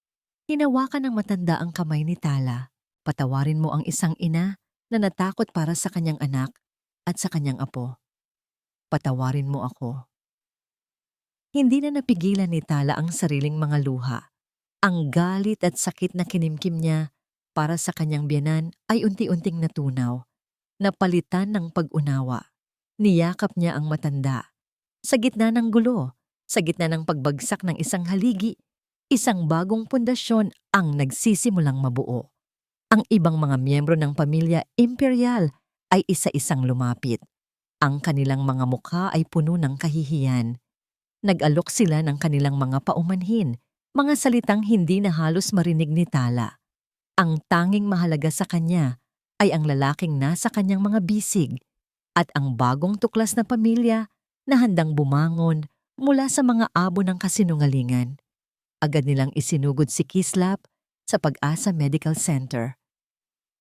Hinawakan ng matanda ang kamay ni Tala. Patawarin mo ang isang ina na natakot para sa kanyang anak at sa kanyang apo. Patawarin mo ako. Hindi na napigilan ni Tala ang sariling mga luha. Ang galit at sakit na kinimkim niya para sa kanyang biyanan ay unti-unting natunaw. Napalitan ng pag-unawa. Niyakap niya ang matanda. Sa gitna ng gulo, sa gitna ng pagbagsak ng isang haligi, isang bagong pundasyon ang nagsisimulang mabuo. Ang ibang mga miyembro ng pamilya imperial ay isa-isang lumapit. Ang kanilang mga mukha ay puno ng kahihiyan. Nag-alok sila ng kanilang mga paumanhin, mga salitang hindi na halos marinig ni Tala. Ang tanging mahalaga sa kanya ay ang lalaking nasa kanyang mga bisig at ang bagong tuklas na pamilya na handang bumangon mula sa mga abo ng kasinungalingan. Agad nilang isinugod si Kislap sa Pag-asa Medical Center.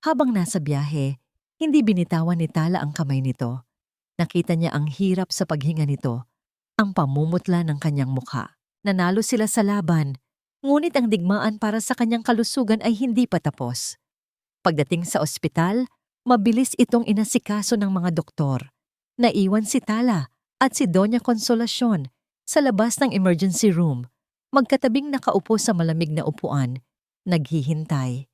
Habang nasa biyahe, hindi binitawan ni Tala ang kamay nito. Nakita niya ang hirap sa paghinga nito, ang pamumutla ng kanyang mukha. Nanalo sila sa laban, ngunit ang digmaan para sa kanyang kalusugan ay hindi pa tapos. Pagdating sa ospital, mabilis itong inasikaso ng mga doktor. Naiwan si Tala at si Doña Consolacion sa labas ng emergency room, magkatabing nakaupo sa malamig na upuan, naghihintay.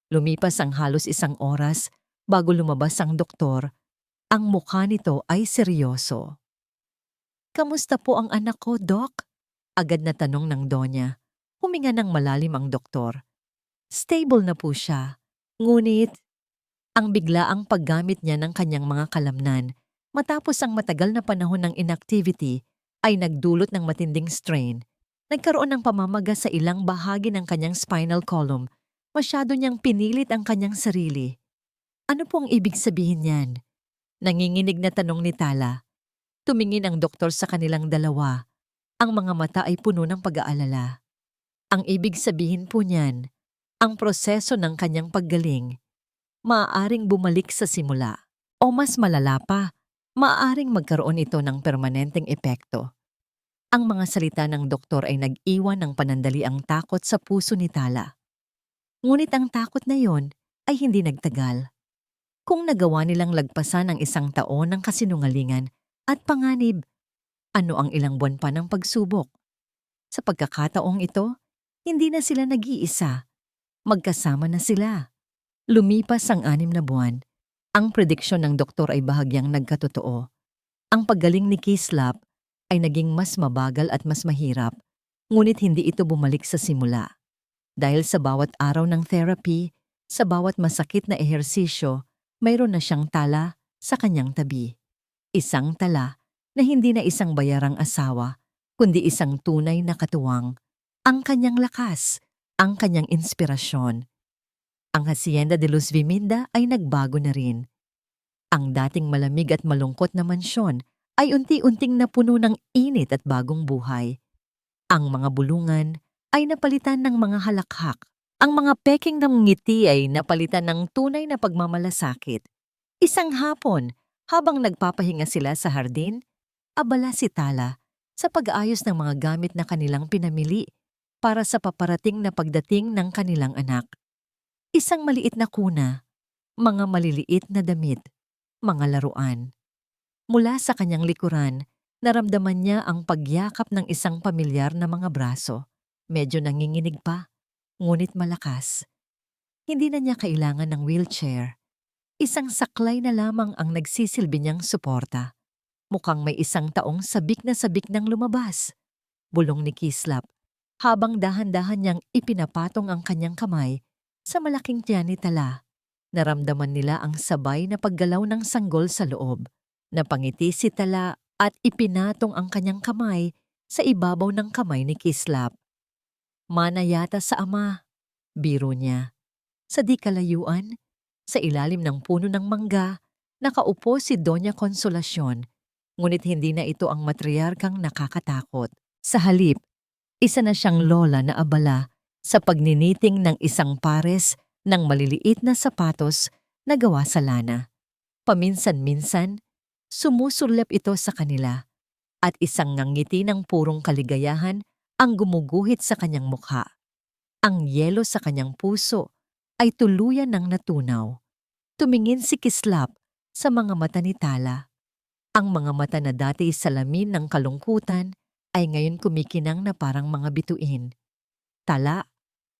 Lumipas ang halos 1 oras bago lumabas ang doktor. Ang mukha nito ay seryoso. "Kamusta po ang anak ko, Doc?" Agad na tanong ng Donya. Huminga ng malalim ang doktor. Stable na po siya. Ngunit, ang biglaang paggamit niya ng kanyang mga kalamnan matapos ang matagal na panahon ng inactivity ay nagdulot ng matinding strain. Nagkaroon ng pamamaga sa ilang bahagi ng kanyang spinal column. Masyado niyang pinilit ang kanyang sarili. Ano po ang ibig sabihin niyan? Nanginginig na tanong ni Tala. Tumingin ang doktor sa kanilang dalawa. Ang mga mata ay puno ng pag-aalala. Ang ibig sabihin po niyan, ang proseso ng kanyang paggaling, maaaring bumalik sa simula. O mas malala pa, maaaring magkaroon ito ng permanenteng epekto. Ang mga salita ng doktor ay nag-iwan ng panandaliang takot sa puso ni Tala. Ngunit ang takot na yon ay hindi nagtagal. Kung nagawa nilang lagpasan ang 1 taon ng kasinungalingan at panganib, ano ang ilang buwan pa ng pagsubok? Sa pagkakataong ito, hindi na sila nag-iisa. Magkasama na sila. Lumipas ang 6 na buwan. Ang prediksyon ng doktor ay bahagyang nagkatotoo. Ang paggaling ni Kislap ay naging mas mabagal at mas mahirap, ngunit hindi ito bumalik sa simula. Dahil sa bawat araw ng therapy, sa bawat masakit na ehersisyo, mayroon na siyang tala sa kanyang tabi. Isang tala na hindi na isang bayarang asawa, kundi isang tunay na katuwang. Ang kanyang lakas, ang kanyang inspirasyon. Ang Hacienda de Luz Viminda ay nagbago na rin. Ang dating malamig at malungkot na mansyon ay unti-unting napuno ng init at bagong buhay. Ang mga bulungan ay napalitan ng mga halakhak. Ang mga peking ng ngiti ay napalitan ng tunay na pagmamalasakit. Isang hapon, habang nagpapahinga sila sa hardin, abala si Tala sa pag-aayos ng mga gamit na kanilang pinamili para sa paparating na pagdating ng kanilang anak. Isang maliit na kuna, mga maliliit na damit, mga laruan. Mula sa kanyang likuran, naramdaman niya ang pagyakap ng isang pamilyar na mga braso. Medyo nanginginig pa, ngunit malakas. Hindi na niya kailangan ng wheelchair. Isang saklay na lamang ang nagsisilbi niyang suporta. Mukhang may 1 taong sabik nang lumabas. Bulong ni Kislap, habang dahan-dahan niyang ipinapatong ang kanyang kamay sa malaking tiyan ni Tala. Naramdaman nila ang sabay na paggalaw ng sanggol sa loob. Napangiti si Tala at ipinatong ang kanyang kamay sa ibabaw ng kamay ni Kislap. Mana yata sa ama, biro niya. Sa di kalayuan, sa ilalim ng puno ng mangga, nakaupo si Doña Consolacion, ngunit hindi na ito ang matriarkang nakakatakot. Sa halip, isa na siyang lola na abala sa pagniniting ng isang pares ng maliliit na sapatos na gawa sa lana. Paminsan-minsan, sumusulap ito sa kanila at isang ngangiti ng purong kaligayahan ang gumuguhit sa kanyang mukha. Ang yelo sa kanyang puso ay tuluyan ng natunaw. Tumingin si Kislap sa mga mata ni Tala. Ang mga mata na dati salamin ng kalungkutan ay ngayon kumikinang na parang mga bituin. Tala,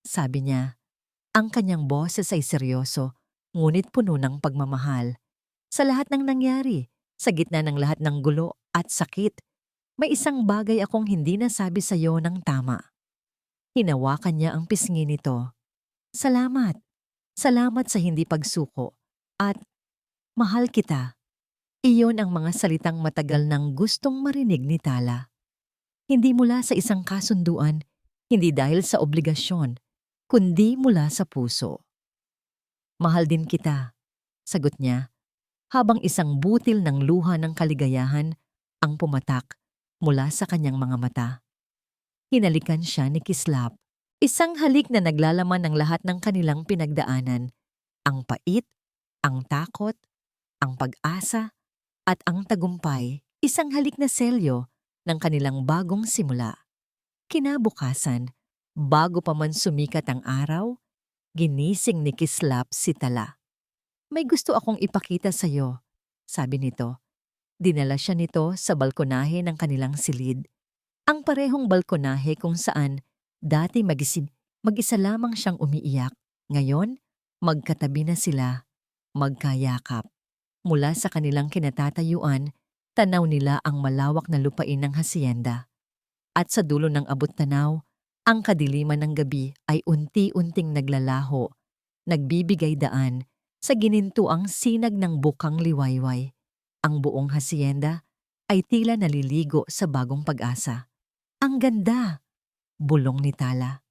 sabi niya, ang kanyang boses ay seryoso, ngunit puno ng pagmamahal. Sa lahat ng nangyari, sa gitna ng lahat ng gulo at sakit, may isang bagay akong hindi nasabi sa iyo ng tama. Hinawakan niya ang pisngi nito. Salamat. Salamat sa hindi pagsuko. At mahal kita. Iyon ang mga salitang matagal nang gustong marinig ni Tala. Hindi mula sa isang kasunduan, hindi dahil sa obligasyon, kundi mula sa puso. Mahal din kita, sagot niya, habang isang butil ng luha ng kaligayahan ang pumatak mula sa kanyang mga mata. Hinalikan siya ni Kislap, isang halik na naglalaman ng lahat ng kanilang pinagdaanan, ang pait, ang takot, ang pag-asa, at ang tagumpay, isang halik na selyo ng kanilang bagong simula. Kinabukasan, bago pa man sumikat ang araw, ginising ni Kislap si Tala. May gusto akong ipakita sa iyo, sabi nito. Dinala siya nito sa balkonahe ng kanilang silid. Ang parehong balkonahe kung saan dati mag-isa lamang siyang umiiyak. Ngayon, magkatabi na sila, magkayakap. Mula sa kanilang kinatatayuan, tanaw nila ang malawak na lupain ng hasyenda. At sa dulo ng abot-tanaw, ang kadiliman ng gabi ay unti-unting naglalaho, nagbibigay daan sa ginintuang sinag ng bukang liwayway. Ang buong hasyenda ay tila naliligo sa bagong pag-asa. Ang ganda! Bulong ni Tala.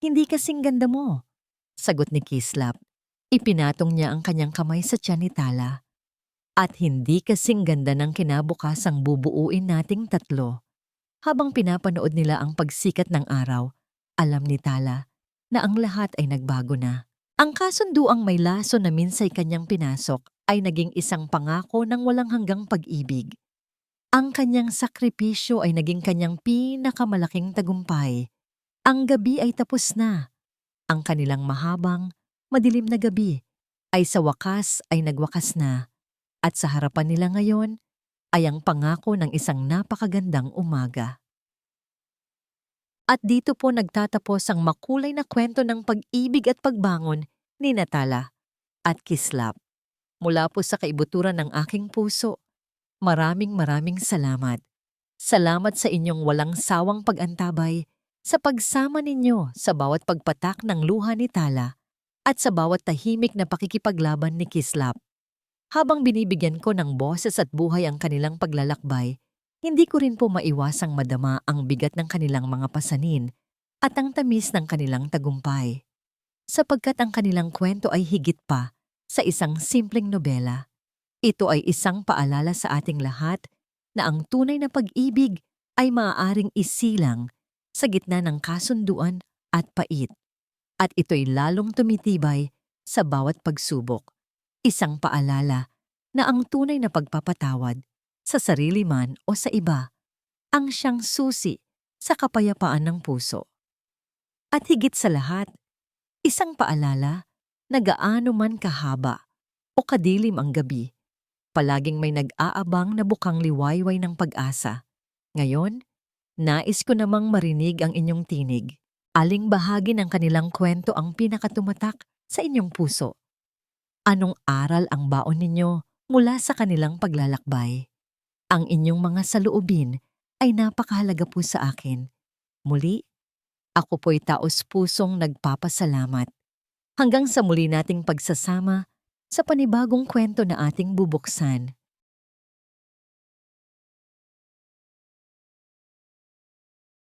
Hindi kasing ganda mo, sagot ni Kislap. Ipinatong niya ang kanyang kamay sa tiyan ni Tala. At hindi kasing ganda ng kinabukasang bubuuin nating tatlo. Habang pinapanood nila ang pagsikat ng araw, alam ni Tala na ang lahat ay nagbago na. Ang kasunduang may laso na minsay kanyang pinasok ay naging isang pangako ng walang hanggang pag-ibig. Ang kanyang sakripisyo ay naging kanyang pinakamalaking tagumpay. Ang gabi ay tapos na. Ang kanilang mahabang, madilim na gabi ay sa wakas ay nagwakas na. At sa harapan nila ngayon ay ang pangako ng isang napakagandang umaga. At dito po nagtatapos ang makulay na kwento ng pag-ibig at pagbangon ni Tala at Kislap. Mula po sa kaibuturan ng aking puso, maraming salamat. Salamat sa inyong walang sawang pag-antabay, sa pagsama ninyo sa bawat pagpatak ng luha ni Tala at sa bawat tahimik na pakikipaglaban ni Kislap. Habang binibigyan ko ng boses at buhay ang kanilang paglalakbay, hindi ko rin po maiwasang madama ang bigat ng kanilang mga pasanin at ang tamis ng kanilang tagumpay. Sapagkat ang kanilang kwento ay higit pa sa isang simpleng nobela. Ito ay isang paalala sa ating lahat na ang tunay na pag-ibig ay maaaring isilang sa gitna ng kasunduan at pait. At ito'y lalong tumitibay sa bawat pagsubok. Isang paalala na ang tunay na pagpapatawad sa sarili man o sa iba ang siyang susi sa kapayapaan ng puso. At higit sa lahat, isang paalala na gaano man kahaba o kadilim ang gabi, palaging may nag-aabang na bukang liwayway ng pag-asa. Ngayon, nais ko namang marinig ang inyong tinig. Aling bahagi ng kanilang kwento ang pinakatumatak sa inyong puso? Anong aral ang baon ninyo mula sa kanilang paglalakbay? Ang inyong mga saloobin ay napakahalaga po sa akin. Muli, ako po'y taos-pusong nagpapasalamat. Hanggang sa muli nating pagsasama sa panibagong kwento na ating bubuksan.